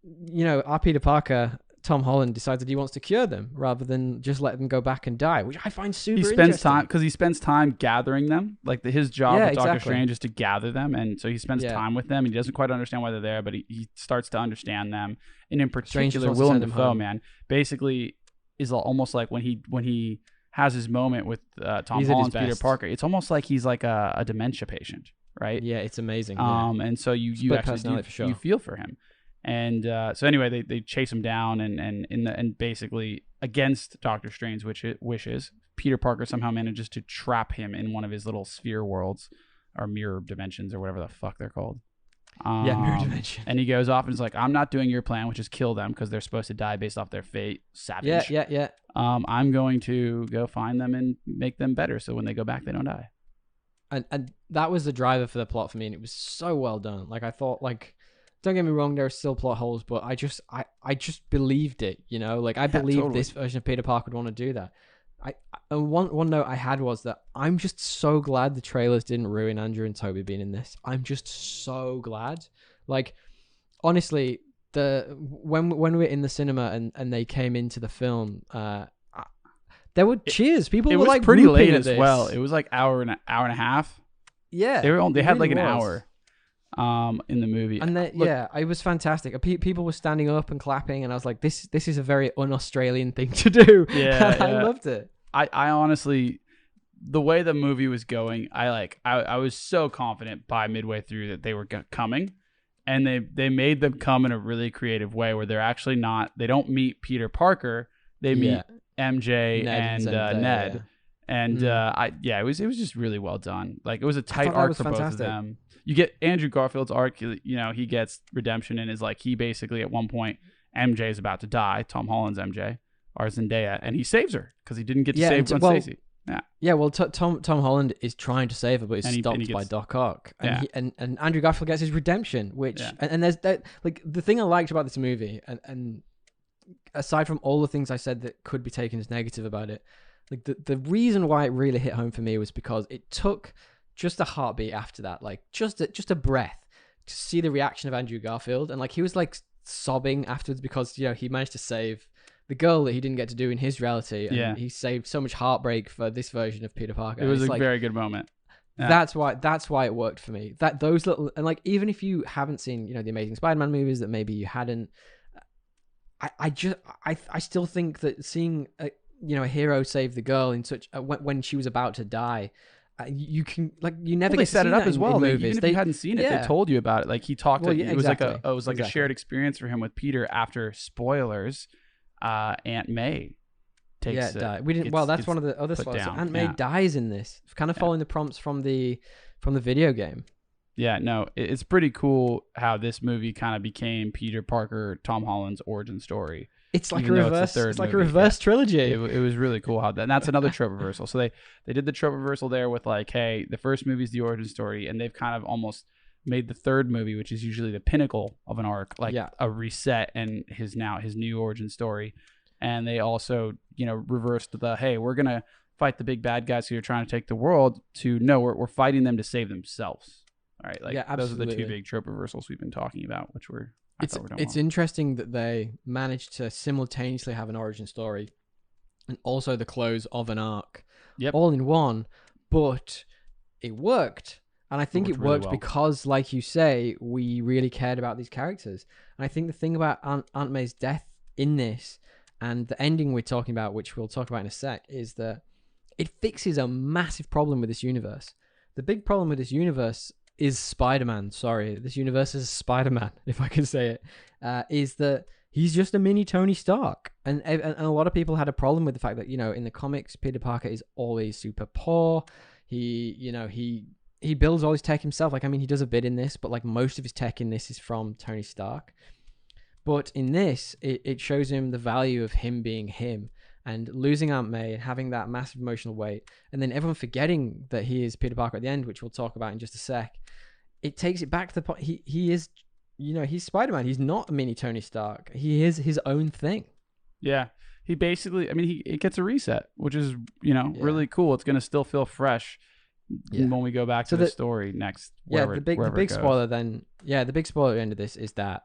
you know, our Peter Parker, Tom Holland, decides that he wants to cure them rather than just let them go back and die, which I find super interesting. He spends time gathering them. Like his job with Doctor Strange is to gather them, and so he spends time with them. He doesn't quite understand why they're there, but he starts to understand them. And in particular, Willem Dafoe, man, basically is almost like when he has his moment with Tom He's Holland's at his Peter best. Parker. It's almost like he's like a dementia patient, right? Yeah, it's amazing. And so you Split actually personality for sure. you feel for him. And so anyway, they chase him down and basically against Doctor Strange's wishes, Peter Parker somehow manages to trap him in one of his little sphere worlds or mirror dimensions or whatever the fuck they're called. Mirror dimension. And he goes off and is like, I'm not doing your plan, which is kill them because they're supposed to die based off their fate. Savage. Yeah. I'm going to go find them and make them better so when they go back, they don't die. And that was the driver for the plot for me, and it was so well done. Like, I thought, like, don't get me wrong, there are still plot holes, but I just believed it, you know? Like, I believed totally. this version of Peter Parker would want to do that. And one note I had was that I'm just so glad the trailers didn't ruin Andrew and Toby being in this. I'm just so glad. Like, honestly, when we were in the cinema and they came into the film, there were cheers. People were like pretty late as this. well. It was like hour and a half. Yeah, they had really like an was. hour in the movie. And it was fantastic. People were standing up and clapping, and I was like, this is a very un-Australian thing to do. Yeah, I loved it. I honestly, the way the movie was going, I was so confident by midway through that they were coming, and they made them come in a really creative way where they're actually not. They don't meet Peter Parker. They meet MJ and Ned. And it was just really well done. Like, it was a tight arc for both of them. You get Andrew Garfield's arc. You know, he gets redemption and is like, he basically at one point, MJ is about to die. Tom Holland's MJ, or Zendaya, and he saves her because he didn't get to save Gwen Stacy. Yeah, well, Tom Holland is trying to save her, but he's stopped by Doc Ock. And Andrew Garfield gets his redemption, which and there's that, like, the thing I liked about this movie, and aside from all the things I said that could be taken as negative about it, like the reason why it really hit home for me was because it took just a heartbeat after that, like just a breath, to see the reaction of Andrew Garfield, and like he was like sobbing afterwards because, you know, he managed to save the girl that he didn't get to do in his reality, and he saved so much heartbreak for this version of Peter Parker. It was a very good moment. Yeah. That's why it worked for me. That those little, and like, even if you haven't seen, you know, the Amazing Spider-Man movies, that maybe you hadn't, I still think that seeing a hero save the girl in such when she was about to die, you can, like, you never get to set it up as well. Movies. Even if you hadn't seen it, they told you about it. Like, he talked. It was like a shared experience for him with Peter. After spoilers, Aunt May takes. We didn't. That's one of the other spoilers. So Aunt May dies in this, kind of following the prompts from the video game. Yeah, no, it's pretty cool how this movie kind of became Peter Parker, Tom Holland's origin story. It's like a reverse. It's like a reverse trilogy. It was really cool how that. And that's another trope reversal. So they did the trope reversal there with, like, hey, the first movie is the origin story, and they've kind of almost made the third movie, which is usually the pinnacle of an arc, like a reset and his new origin story. And they also, you know, reversed the, hey, we're gonna fight the big bad guys who are trying to take the world, to no, we're fighting them to save themselves. All right, like, those are the two big trope reversals we've been talking about, which were. It's interesting that they managed to simultaneously have an origin story and also the close of an arc, all in one, but it worked. And I think it worked really well because, like you say, we really cared about these characters. And I think the thing about Aunt May's death in this, and the ending we're talking about, which we'll talk about in a sec, is that it fixes a massive problem with this universe. The big problem with this universe is Spider-Man. Sorry, this universe is Spider-Man, if I can say it. Is that he's just a mini Tony Stark, and a lot of people had a problem with the fact that, you know, in the comics, Peter Parker is always super poor. He builds all his tech himself. Like, I mean, he does a bit in this, but like most of his tech in this is from Tony Stark. But in this, it shows him the value of him being him. And losing Aunt May and having that massive emotional weight, and then everyone forgetting that he is Peter Parker at the end, which we'll talk about in just a sec, it takes it back to the point. He is, you know, he's Spider-Man. He's not a mini Tony Stark. He is his own thing. Yeah. He basically, I mean, he gets a reset, which is, you know, really cool. It's going to still feel fresh when we go back to the story next. The big spoiler then. Yeah, the big spoiler at the end of this is that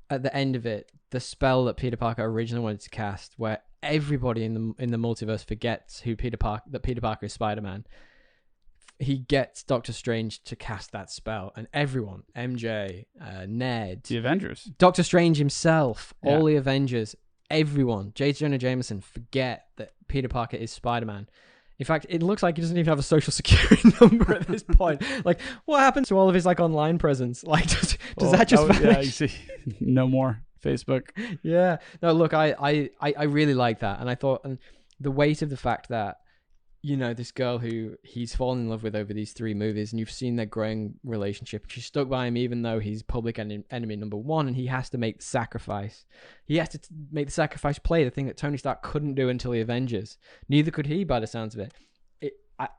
at the end of it, the spell that Peter Parker originally wanted to cast, where everybody in the multiverse forgets that Peter Parker is Spider-Man, he gets Doctor Strange to cast that spell, and everyone, MJ, Ned, the Avengers, Doctor Strange himself, all the Avengers, everyone, J. Jonah Jameson, forget that Peter Parker is Spider-Man. In fact, it looks like he doesn't even have a social security number at this point. Like, what happens to all of his like online presence? Like, does that just vanish? Yeah, you see, no more Facebook. Yeah. No, look, I really like that, and I thought, and the weight of the fact that, you know, this girl who he's fallen in love with over these 3 movies, and you've seen their growing relationship. She's stuck by him even though he's public enemy number 1, and he has to make the sacrifice. He has to make the sacrifice play, the thing that Tony Stark couldn't do until the Avengers. Neither could he, by the sounds of it.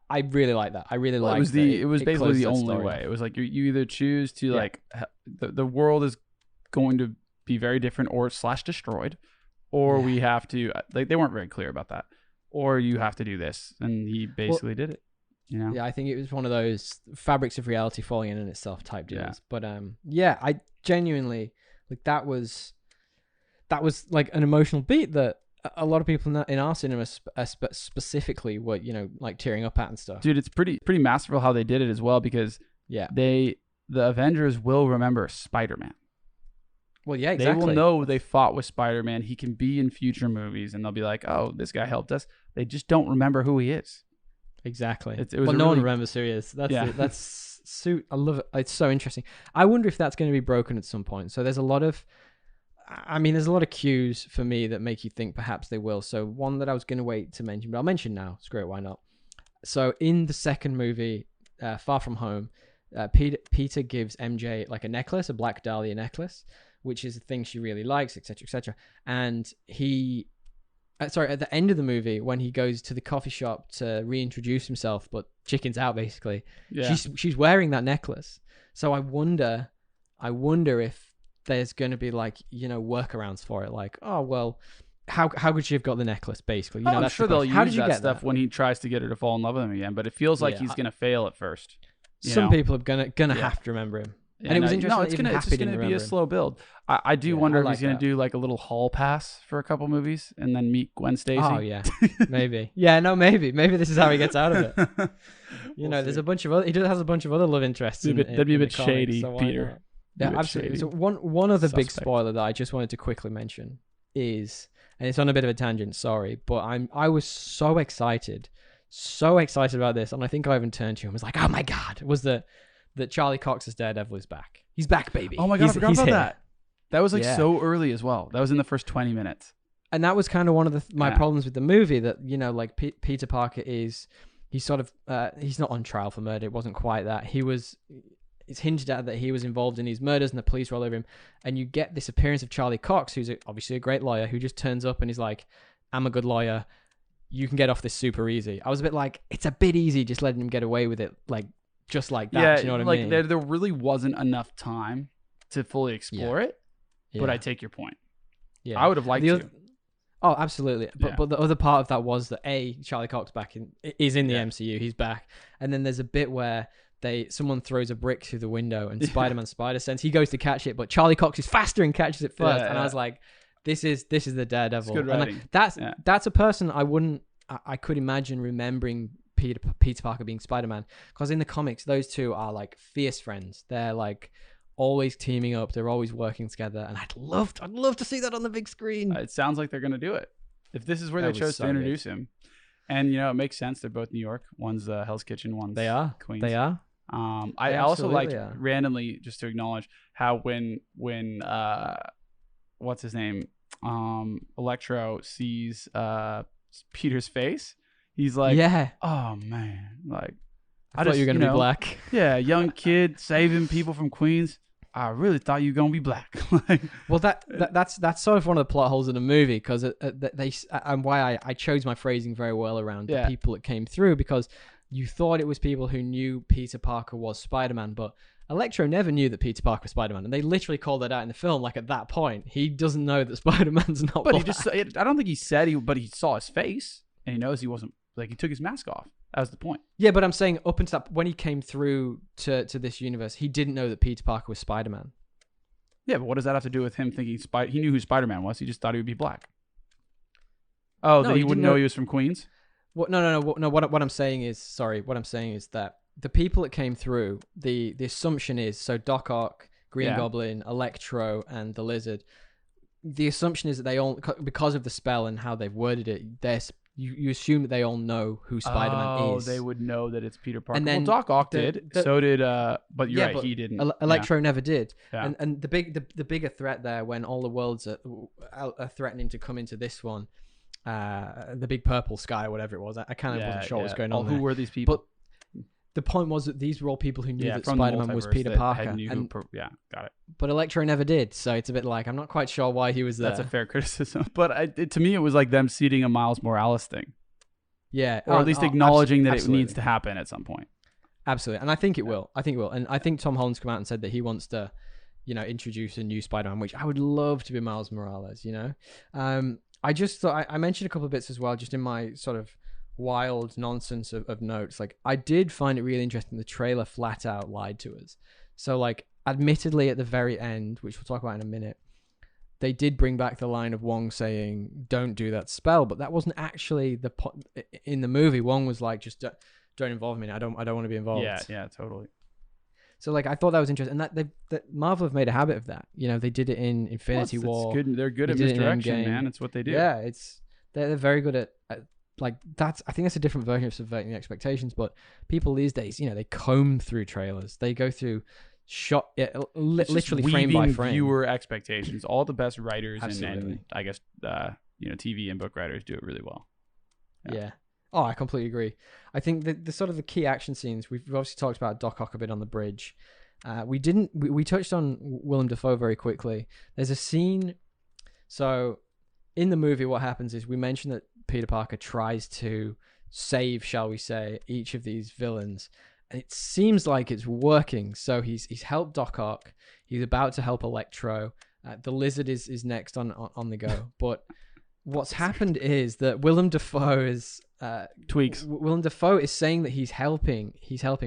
I really like that. I really like it. It was basically the only way. It was like you either choose to like the world is going to be very different or / destroyed, or we have to like they weren't very clear about that. Or you have to do this, and he basically did it. You know? Yeah, I think it was one of those fabrics of reality falling in itself type deals. Yeah. But yeah, I genuinely like that was like an emotional beat that a lot of people in our cinema specifically were, you know, like tearing up at and stuff. Dude, it's pretty masterful how they did it as well, because the Avengers will remember Spider-Man. Well, yeah, exactly. They will know they fought with Spider-Man. He can be in future movies, and they'll be like, "Oh, this guy helped us." They just don't remember who he is. Exactly. No one remembers who he is. That's suit. I love it. It's so interesting. I wonder if that's going to be broken at some point. So there's a lot of cues for me that make you think perhaps they will. So one that I was going to wait to mention, but I'll mention now. Screw it, why not? So in the second movie, Far From Home, Peter gives MJ like a necklace, a Black Dahlia necklace, which is a thing she really likes, etc., etc. And he, at the end of the movie, when he goes to the coffee shop to reintroduce himself, but chicken's out basically, she's wearing that necklace. So I wonder if there's going to be like, you know, workarounds for it. Like, oh, well, how could she have got the necklace, basically? You know, I'm sure they'll use that stuff when he tries to get her to fall in love with him again, but it feels like he's going to fail at first. Some people are gonna have to remember him. And it was interesting. No, it's just going to be a slow build. I do wonder if he's going to do like a little hall pass for a couple movies and then meet Gwen Stacy. Oh yeah, maybe. Yeah, no, maybe this is how he gets out of it. You know, there's a bunch of other. He just has a bunch of other love interests. That'd be a bit shady, Peter. Yeah, absolutely. So one other big spoiler that I just wanted to quickly mention is, and it's on a bit of a tangent, sorry, but I was so excited about this, and I think I even turned to him and was like, oh my god, was that Charlie Cox's Daredevil is back. He's back, baby. Oh my god, I forgot about that. That was like so early as well. That was in the first 20 minutes. And that was kind of one of my problems with the movie, that, you know, like Peter Parker he's sort of, he's not on trial for murder. It wasn't quite that. It's hinted at that he was involved in these murders and the police were all over him. And you get this appearance of Charlie Cox, who's obviously a great lawyer, who just turns up and is like, I'm a good lawyer. You can get off this super easy. I was a bit like, it's a bit easy just letting him get away with it, like, just like that. Yeah, do you know what I mean? There really wasn't enough time to fully explore it, but I take your point. Yeah, I would have liked to. Oh, absolutely. But the other part of that was that Charlie Cox is in the MCU. He's back, and then there's a bit where someone throws a brick through the window, and Spider-Man spider sense. He goes to catch it, but Charlie Cox is faster and catches it first. And I was like, this is the Daredevil. It's good writing. And that's a person I could imagine remembering Peter Parker being Spider-Man, because in the comics those two are like fierce friends. They're like always teaming up, they're always working together, and I'd love to see that on the big screen. It sounds like they're gonna do it if this is where they chose to introduce him. And you know, it makes sense. They're both New York. One's Hell's Kitchen, one's Queens. They are. I also like randomly just to acknowledge how when what's his name, Electro sees Peter's face, he's like, oh man, like I thought you were gonna be black. Yeah, young kid saving people from Queens. I really thought you were gonna be black. Well, that's sort of one of the plot holes in the movie, because and why I chose my phrasing very well around the people that came through, because you thought it was people who knew Peter Parker was Spider-Man, but Electro never knew that Peter Parker was Spider-Man, and they literally called that out in the film. Like, at that point, he doesn't know that Spider-Man's not black. But I don't think he said but he saw his face, and he knows he wasn't, like, he took his mask off. That was the point. Yeah, but I'm saying up until that, when he came through to this universe, he didn't know that Peter Parker was Spider-Man. Yeah, but what does that have to do with him thinking he knew who Spider-Man was? He just thought he would be black. Oh, that he wouldn't know he was from Queens? No. What I'm saying is that the people that came through, the assumption is, so Doc Ock, Green Goblin, Electro, and the Lizard, the assumption is that they all, because of the spell and how they've worded it, you assume that they all know who Spider-Man is. Oh, they would know that it's Peter Parker. And then Doc Ock did. So did, but you're right, he didn't. Electro never did. Yeah. And the bigger threat there, when all the worlds are threatening to come into this one, the big purple sky or whatever it was, I kind of wasn't sure what was going on. Who were these people? But the point was that these were all people who knew that Spider-Man was Peter Parker. Got it. But Electro never did, so it's a bit like, I'm not quite sure why he was there. That's a fair criticism. But to me, it was like them seeding a Miles Morales thing. Yeah. Or at least acknowledging that it needs to happen at some point. Absolutely. And I think it will. And I think Tom Holland's come out and said that he wants to, introduce a new Spider-Man, which I would love to be Miles Morales, I just thought, I mentioned a couple of bits as well, just in my sort of wild nonsense of notes. Like, I did find it really interesting. The trailer flat out lied to us. So, like, admittedly at the very end, which we'll talk about in a minute, they did bring back the line of Wong saying, "Don't do that spell," but that wasn't actually in the movie. Wong was like, "Just don't involve me. I don't want to be involved." Yeah, totally. So, like, I thought that was interesting, and that Marvel have made a habit of that. They did it in Infinity War. Good. They're good at misdirection, man. It's what they do. Yeah, they're very good at like that's. I think that's a different version of subverting the expectations. But people these days, they comb through trailers. They go through literally frame by frame. Viewer expectations. All the best writers and I guess TV and book writers do it really well. Yeah. Oh, I completely agree. I think the sort of the key action scenes, we've obviously talked about Doc Ock a bit on the bridge. We touched on Willem Dafoe very quickly. There's a scene. So in the movie, what happens is we mentioned that Peter Parker tries to save, shall we say, each of these villains. And it seems like it's working. So he's helped Doc Ock. He's about to help Electro. The Lizard is next on the go. But what's happened is that Willem Dafoe is tweaks. Willem Dafoe is saying that he's helping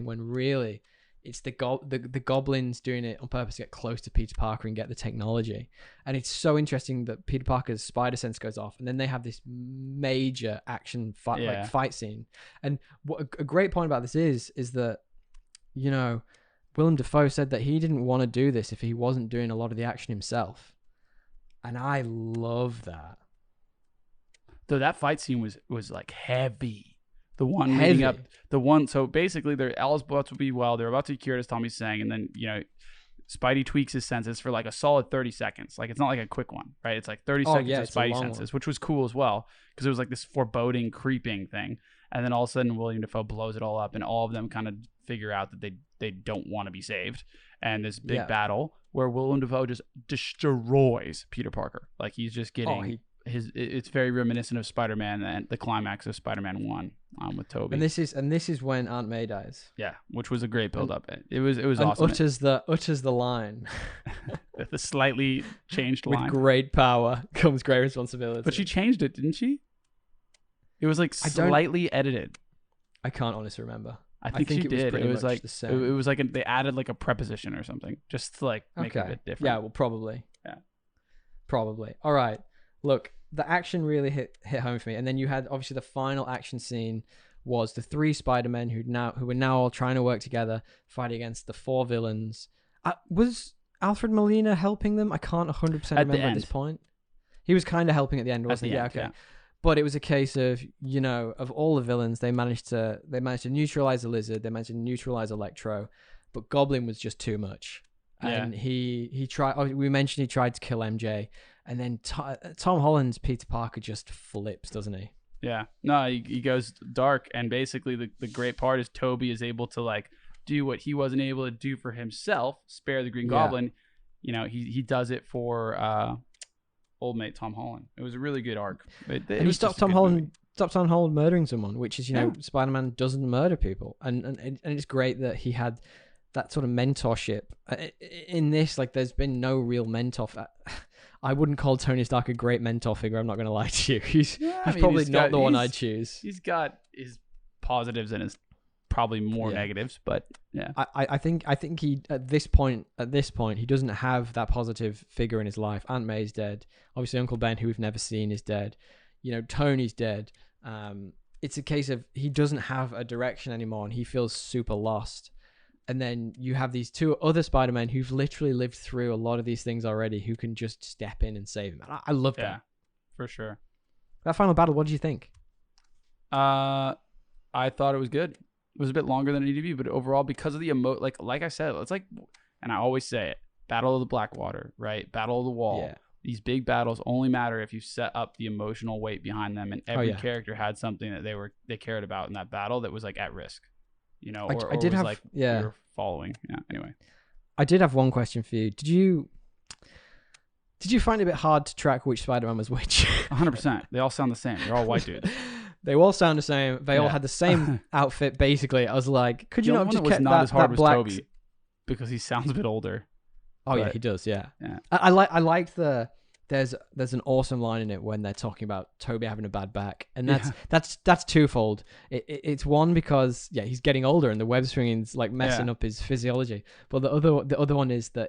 when really it's the goblins doing it on purpose to get close to Peter Parker and get the technology. And it's so interesting that Peter Parker's spider sense goes off, and then they have this major action fight scene. And what a great point about this is that Willem Dafoe said that he didn't want to do this if he wasn't doing a lot of the action himself, and I love that. Though that fight scene was like heavy. The one leading up, so basically they're Alice Butts will be they're about to be cured, as Tommy's saying, and then Spidey tweaks his senses for like a solid 30 seconds. Like, it's not like a quick one, right? It's like 30 seconds of Spidey senses, which was cool as well, because it was like this foreboding, creeping thing. And then all of a sudden William Dafoe blows it all up, and all of them kind of figure out that they don't want to be saved. And this big battle where Willem Dafoe just destroys Peter Parker. Like, he's just getting it's very reminiscent of Spider-Man and the climax of Spider-Man 1 with Tobey. And this is when Aunt May dies. Yeah, which was a great build-up. It was awesome. Utters the line. The slightly changed line. With great power comes great responsibility. But she changed it, didn't she? It was like slightly edited. I can't honestly remember. I think she did. It was like the same. It was like they added like a preposition or something just to like make it a bit different. Yeah, well, probably. Yeah, probably. All right. Look, the action really hit home for me, and then you had obviously the final action scene was the 3 Spider-Men who were now all trying to work together, fight against the 4 villains. Was Alfred Molina helping them? I can't 100% remember at this point. He was kind of helping at the end, wasn't he? Yeah, okay. Yeah. But it was a case of, of all the villains, they managed to neutralize the Lizard, they managed to neutralize Electro, but Goblin was just too much. And he tried. We mentioned he tried to kill MJ, and then Tom Holland's Peter Parker just flips, doesn't he? Yeah, no, he goes dark, and basically the great part is Tobey is able to like do what he wasn't able to do for himself, spare the Green Goblin. He does it for old mate Tom Holland. It was a really good arc. And he stopped Tom Holland murdering someone, which is Spider-Man doesn't murder people, and it's great that he had that sort of mentorship in this. Like, there's been no real mentor. I wouldn't call Tony Stark a great mentor figure. I'm not going to lie to you. He's probably not the one I'd choose. He's got his positives and his probably more negatives, but yeah. I think he at this point he doesn't have that positive figure in his life. Aunt May's dead. Obviously Uncle Ben, who we've never seen, is dead. Tony's dead. It's a case of he doesn't have a direction anymore, and he feels super lost. And then you have these two other Spider-Men who've literally lived through a lot of these things already, who can just step in and save him. And I love that. Yeah, for sure. That final battle, what did you think? I thought it was good. It was a bit longer than EDB, but overall, because of the like I said, it's like, and I always say it, Battle of the Blackwater, right? Battle of the Wall. Yeah. These big battles only matter if you set up the emotional weight behind them, and every character had something that they cared about in that battle that was like at risk, you know, or I did was have, like we were following. Yeah. Anyway, I did have one question for you. Did you find it a bit hard to track which Spider-Man was which? 100%. They all sound the same. They're all white dudes. They all sound the same. They all had the same outfit, basically. I was like, could you not just get not as hard as black... Toby, because he sounds a bit older. Oh, yeah, he does, yeah. I like the... There's an awesome line in it when they're talking about Toby having a bad back, and that's twofold. It's one because he's getting older and the web swinging's like messing up his physiology, but the other one is that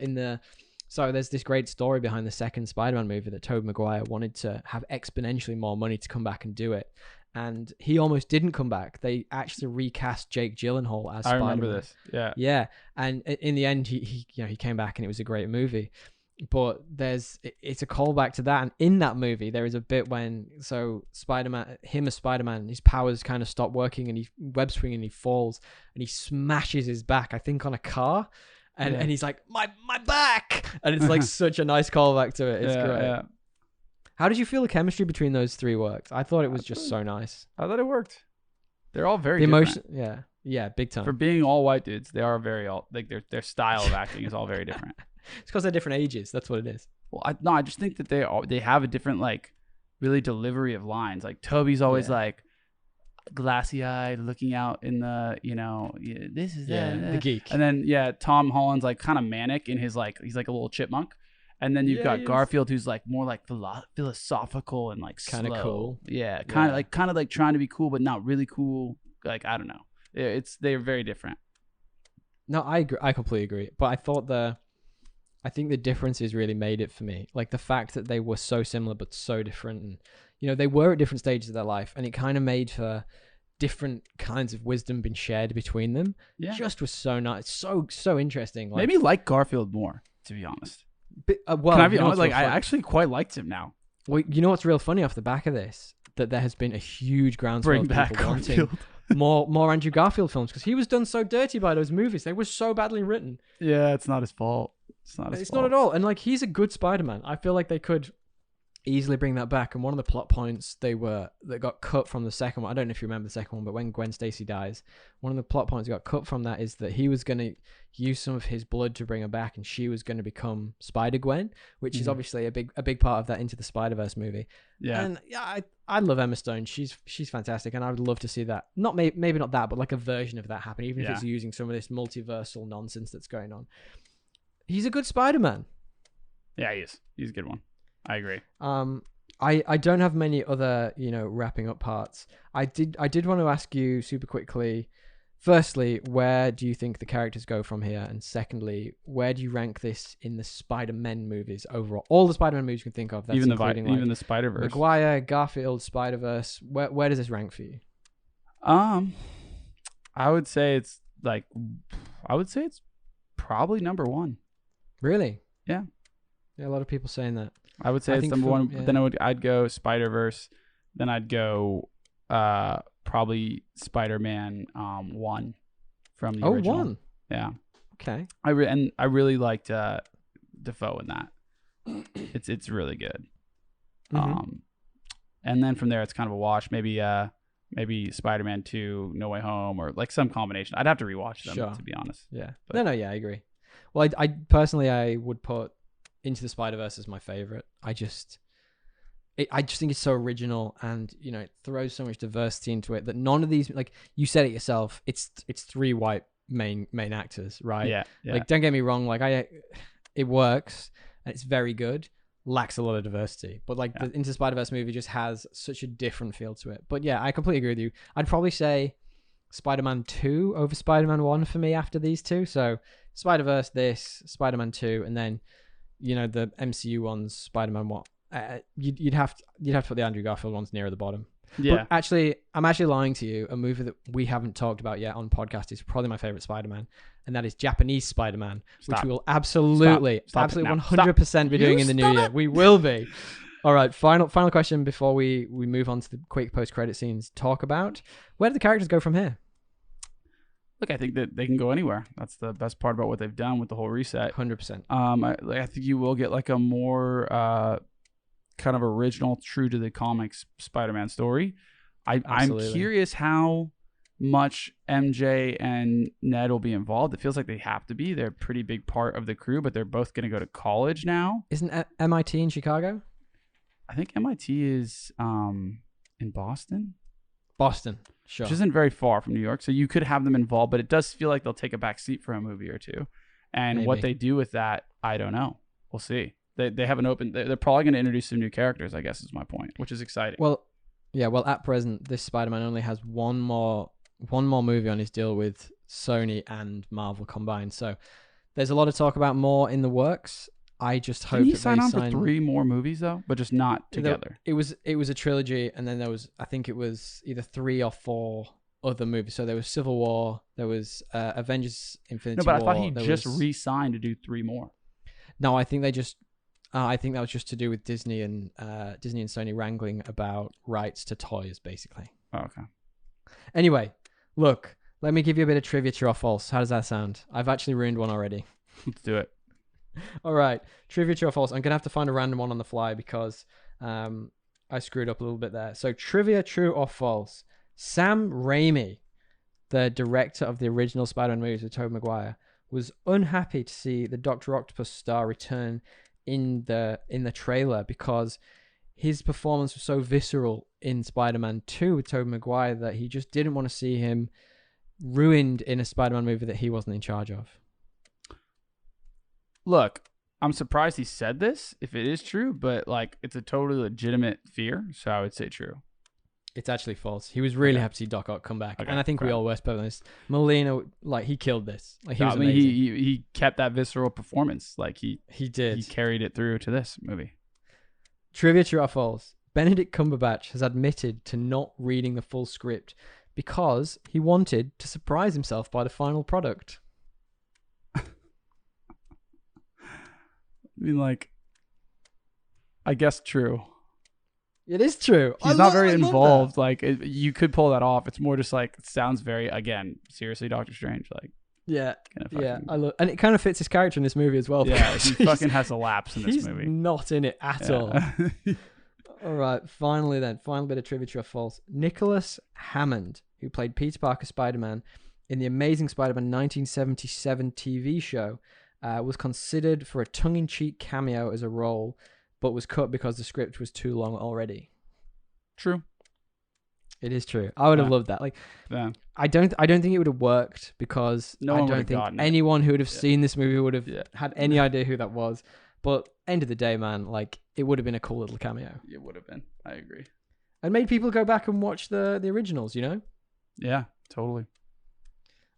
there's this great story behind the second Spider-Man movie that Tobey Maguire wanted to have exponentially more money to come back and do it, and he almost didn't come back. They actually recast Jake Gyllenhaal as Spider-Man. I remember this. Yeah, and in the end he came back and it was a great movie. But it's a callback to that, and in that movie there is a bit when Spider-Man, him as Spider-Man, his powers kind of stop working and he web swinging and he falls and he smashes his back, I think, on a car, and he's like, my back, and it's like such a nice callback to it. It's great. Yeah. How did you feel the chemistry between those three worked? I thought it was just so nice. I thought it worked. They're all very different. Yeah, big time. For being all white dudes, they are their style of acting is all very different. It's because they're different ages. That's what it is. Well, I just think that they have a different, like, really delivery of lines. Like Toby's always like glassy eyed, looking out in the, this is the geek. And then Tom Holland's like kind of manic in his, like, he's like a little chipmunk. And then you've got Garfield, who's like more like philosophical and like kind of cool. Yeah, kind of like trying to be cool but not really cool. Like, I don't know. They're very different. No, I agree. I completely agree. But I think the differences really made it for me. Like the fact that they were so similar but so different, and they were at different stages of their life, and it kind of made for different kinds of wisdom being shared between them. Yeah, it just was so nice, so interesting. Like, maybe like Garfield more, to be honest. Well, can I be honest? Like, I actually quite liked him now. Well, you know what's real funny off the back of this? That there has been a huge groundswell of people wanting more Andrew Garfield films, because he was done so dirty by those movies. They were so badly written. Yeah, it's not his fault. It's not at all. And like, he's a good Spider-Man. I feel like they could easily bring that back. And one of the plot points that got cut from the second one, I don't know if you remember the second one, but when Gwen Stacy dies, one of the plot points that got cut from that is that he was going to use some of his blood to bring her back, and she was going to become Spider-Gwen, which is obviously a big part of that Into the Spider-Verse movie. Yeah. And I love Emma Stone. She's fantastic, and I would love to see that. Maybe not that, but like a version of that happen, even if it's using some of this multiversal nonsense that's going on. He's a good Spider-Man. Yeah, he is. He's a good one. I agree. I don't have many other, wrapping up parts. I did want to ask you super quickly, firstly, where do you think the characters go from here? And secondly, where do you rank this in the Spider-Man movies overall? All the Spider-Man movies you can think of. That's even the Spider-Verse. Maguire, Garfield, Spider-Verse. Where does this rank for you? I would say it's probably number one. Really? Yeah. Yeah, a lot of people saying that. I would say it's number one. Yeah. Then I'd go Spider-Verse. Then I'd go probably Spider-Man 1 from the original. 1? Yeah. Okay. I really liked Defoe in that. It's really good. Mm-hmm. And then from there it's kind of a wash. Maybe Spider-Man 2, No Way Home, or like some combination. I'd have to rewatch them to be honest. Yeah. But, I agree. Well, I personally, I would put Into the Spider-Verse as my favorite. I just think it's so original, and it throws so much diversity into it that none of these, like you said it yourself, it's three white main actors, right? Yeah. Like, don't get me wrong, like it works and it's very good. Lacks a lot of diversity, but the Into the Spider-Verse movie just has such a different feel to it. But yeah, I completely agree with you. I'd probably say Spider-Man 2 over Spider-Man 1 for me after these two. So Spider-Verse, this, Spider-Man 2, and then the MCU ones, Spider-Man 1. You'd have to put the Andrew Garfield ones nearer the bottom. Yeah. But actually, I'm actually lying to you. A movie that we haven't talked about yet on podcast is probably my favorite Spider-Man, and that is Japanese Spider-Man, which Stop. we will absolutely 100% be doing in the new year. We will be. All right, final question before we move on to the quick post-credit scenes. Talk about where do the characters go from here? Look, I think that they can go anywhere. That's the best part about what they've done with the whole reset. 100%. I think you will get like a more kind of original, true to the comics Spider-Man story. I'm curious how much MJ and Ned will be involved. It feels like they have to be. They're a pretty big part of the crew, but they're both going to go to college now. Isn't MIT in Chicago? I think MIT is in Boston. Boston, sure. Which isn't very far from New York, so you could have them involved, but it does feel like they'll take a back seat for a movie or two. And what they do with that, I don't know. We'll see. They have an open... They're probably going to introduce some new characters, I guess is my point, which is exciting. Well, at present, this Spider-Man only has one more movie on his deal with Sony and Marvel combined. So there's a lot of talk about more in the works. I just hope Didn't he sign on for 3 more movies though, but just not together. It was a trilogy, and then there was, I think it was either 3 or 4 other movies. So there was Civil War, there was Avengers: Infinity War. No, but I thought he just re-signed to do 3 more. No, I think they just. I think that was just to do with Disney and Sony wrangling about rights to toys, basically. Oh, okay. Anyway, look, let me give you a bit of trivia, true or false. How does that sound? I've actually ruined one already. Let's do it. All right, trivia, true or false. I'm gonna have to find a random one on the fly because I screwed up a little bit there. So trivia, true or false. Sam Raimi, the director of the original Spider-Man movies with Tobey Maguire, was unhappy to see the Dr. Octopus star return in the trailer because his performance was so visceral in Spider-Man 2 with Tobey Maguire that he just didn't want to see him ruined in a Spider-Man movie that he wasn't in charge of. Look, I'm surprised he said this, if it is true, but like it's a totally legitimate fear, so I would say true. It's actually false. He was really happy to see Doc Ock come back, and I think we all were, to be honest. Molina, like, he killed this. Like, he was amazing. He kept that visceral performance. Like he did. He carried it through to this movie. Trivia, true or false? Benedict Cumberbatch has admitted to not reading the full script because he wanted to surprise himself by the final product. I mean, like, I guess true. It is true. He's not very involved. Like, you could pull that off. It's more just like, it sounds very, again, seriously, Doctor Strange. Like, yeah. And it kind of fits his character in this movie as well. Yeah, he fucking has a lapse in this movie. He's not in it at all. All right, final bit of trivia, true or false. Nicholas Hammond, who played Peter Parker Spider-Man in the Amazing Spider-Man 1977 TV show, was considered for a tongue-in-cheek cameo as a role, but was cut because the script was too long already. True. It is true. I would have loved that. Like, I don't think it would have worked because I don't think anyone who would have seen this movie would have had any idea who that was. But end of the day, man, like, it would have been a cool little cameo. It would have been. I agree. And made people go back and watch the originals, you know? Yeah, totally.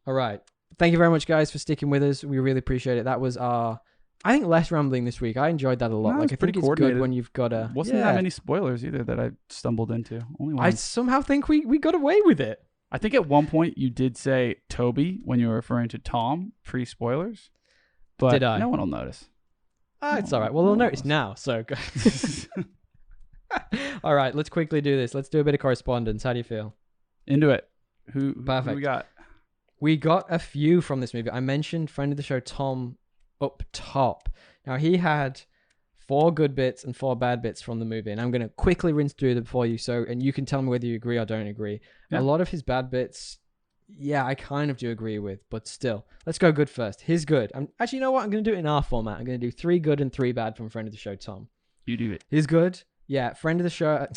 All right. Thank you very much, guys, for sticking with us. We really appreciate it. That was our, I think, less rambling this week. I enjoyed that a lot. Like, I think it's good when you've got a... Wasn't that many spoilers either that I stumbled into. Only one. I somehow think we got away with it. I think at one point you did say Toby when you were referring to Tom, pre-spoilers. But did I? No one will notice. It's all right. Well, they'll notice now. So, all right, let's quickly do this. Let's do a bit of correspondence. How do you feel? Into it. Perfect. Who we got? We got a few from this movie. I mentioned friend of the show Tom up top. Now, he had 4 good bits and 4 bad bits from the movie, and I'm going to quickly rinse through them for you. And you can tell me whether you agree or don't agree. Yeah. A lot of his bad bits, I kind of do agree with, but still, let's go good first. His good. Actually, you know what? I'm going to do it in our format. I'm going to do 3 good and 3 bad from friend of the show Tom. You do it. His good. Yeah, friend of the show.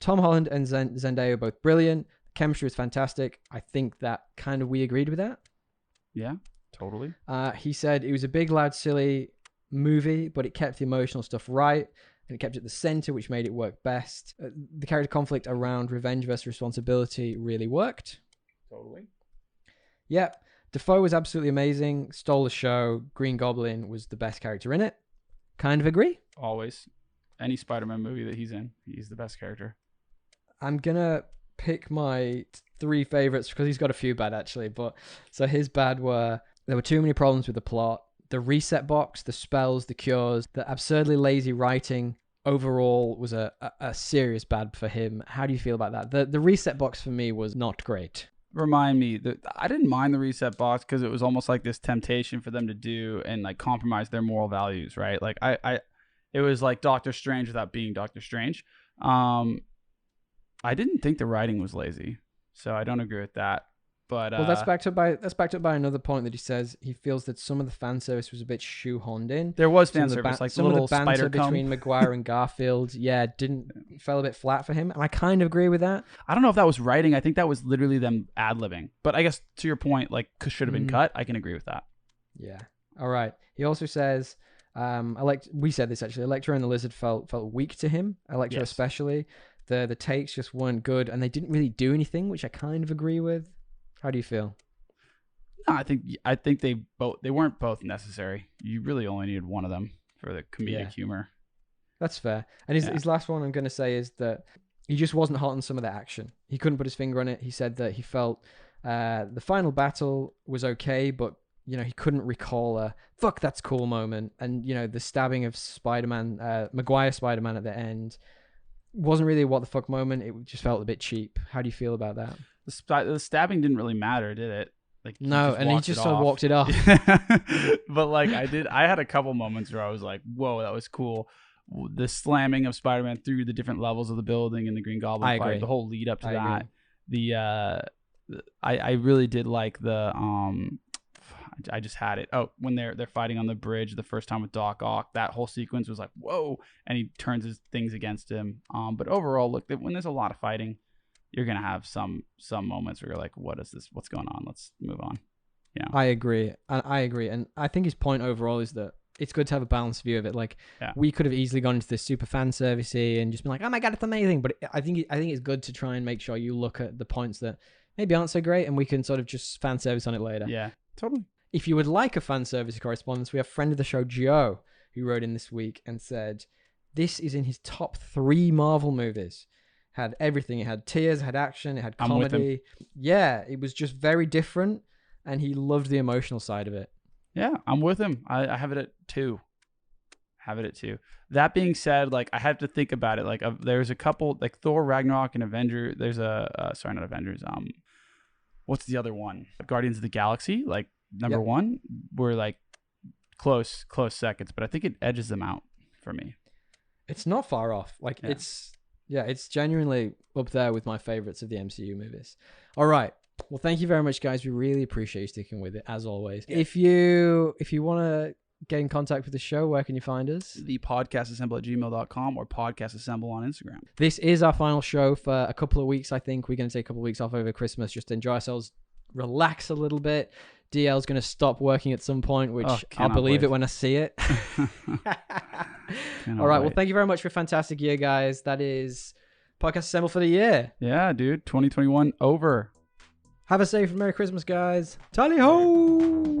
Tom Holland and Zendaya are both brilliant. Chemistry is fantastic. I think that kind of we agreed with that. Yeah, totally. He said it was a big, loud, silly movie, but it kept the emotional stuff right, and it kept it at the center, which made it work best. The character conflict around revenge versus responsibility really worked. Totally. Yeah. Defoe was absolutely amazing. Stole the show. Green Goblin was the best character in it. Kind of agree. Always. Any Spider-Man movie that he's in, he's the best character. I'm going to pick my 3 favorites because he's got a few bad actually. But so his bad were There were too many problems with the plot. The reset box, the spells, the cures, the absurdly lazy writing overall was a serious bad for him. How do you feel about that? The reset box for me was not great. Remind me that I didn't mind the reset box because it was almost like this temptation for them to do and like compromise their moral values, right? Like it was like Doctor Strange without being Doctor Strange. I didn't think the writing was lazy, so I don't agree with that. But well, that's backed up by another point that he says he feels that some of the fan service was a bit shoehorned in. There was fan service, like some the of little the banter spider between Maguire and Garfield, fell a bit flat for him, and I kind of agree with that. I don't know if that was writing. I think that was literally them ad-libbing. But I guess to your point, like should have been cut. I can agree with that. Yeah. All right. He also says, we said this actually. Electro and the Lizard felt weak to him. Electro especially. The takes just weren't good, and they didn't really do anything, which I kind of agree with. How do you feel? No, I think they weren't both necessary. You really only needed one of them for the comedic humor. That's fair. And his last one I'm going to say is that he just wasn't hot on some of the action. He couldn't put his finger on it. He said that he felt the final battle was okay, but he couldn't recall a "fuck that's cool" moment. And the stabbing of Spider-Man, Maguire Spider-Man at the end, wasn't really a what the fuck moment. It just felt a bit cheap. How do you feel about that? The stabbing didn't really matter, did it? Like no, and he just sort of walked it off. But like I had a couple moments where I was like, "Whoa, that was cool." The slamming of Spider-Man through the different levels of the building and the Green Goblin fight, the whole lead up to that. Agree. I really did like the I just had it. Oh, when they're fighting on the bridge the first time with Doc Ock, that whole sequence was like, whoa, and he turns his things against him. But overall, look, when there's a lot of fighting, you're gonna have some moments where you're like, what is this? What's going on? Let's move on. Yeah, I agree, and I think his point overall is that it's good to have a balanced view of it. Like we could have easily gone into this super fan servicey and just been like, oh my god, it's amazing. But I think it's good to try and make sure you look at the points that maybe aren't so great, and we can sort of just fan service on it later. Yeah, totally. If you would like a fan service correspondence, we have friend of the show Joe who wrote in this week and said this is in his top 3 Marvel movies. Had everything. It had tears, it had action, it had comedy. Yeah, it was just very different, and he loved the emotional side of it. Yeah, I'm with him. I have it at 2. That being said, like I have to think about it. Like there's a couple, like Thor Ragnarok and Avenger. There's not Avengers. What's the other one? Guardians of the Galaxy. Like number 1 were like close seconds, but I think it edges them out for me. It's not far off. Like it's genuinely up there with my favorites of the MCU movies. All right. Well, thank you very much, guys. We really appreciate you sticking with it, as always. Yeah. If you want to get in contact with the show, where can you find us? The podcastassemble@gmail.com or podcastassemble on Instagram. This is our final show for a couple of weeks, I think. We're going to take a couple of weeks off over Christmas, just to enjoy ourselves, relax a little bit. DL's going to stop working at some point, which I'll believe it when I see it. All right. Well, thank you very much for a fantastic year, guys. That is Podcast Assemble for the year. Yeah, dude. 2021 over. Have a safe and Merry Christmas, guys. Tally ho!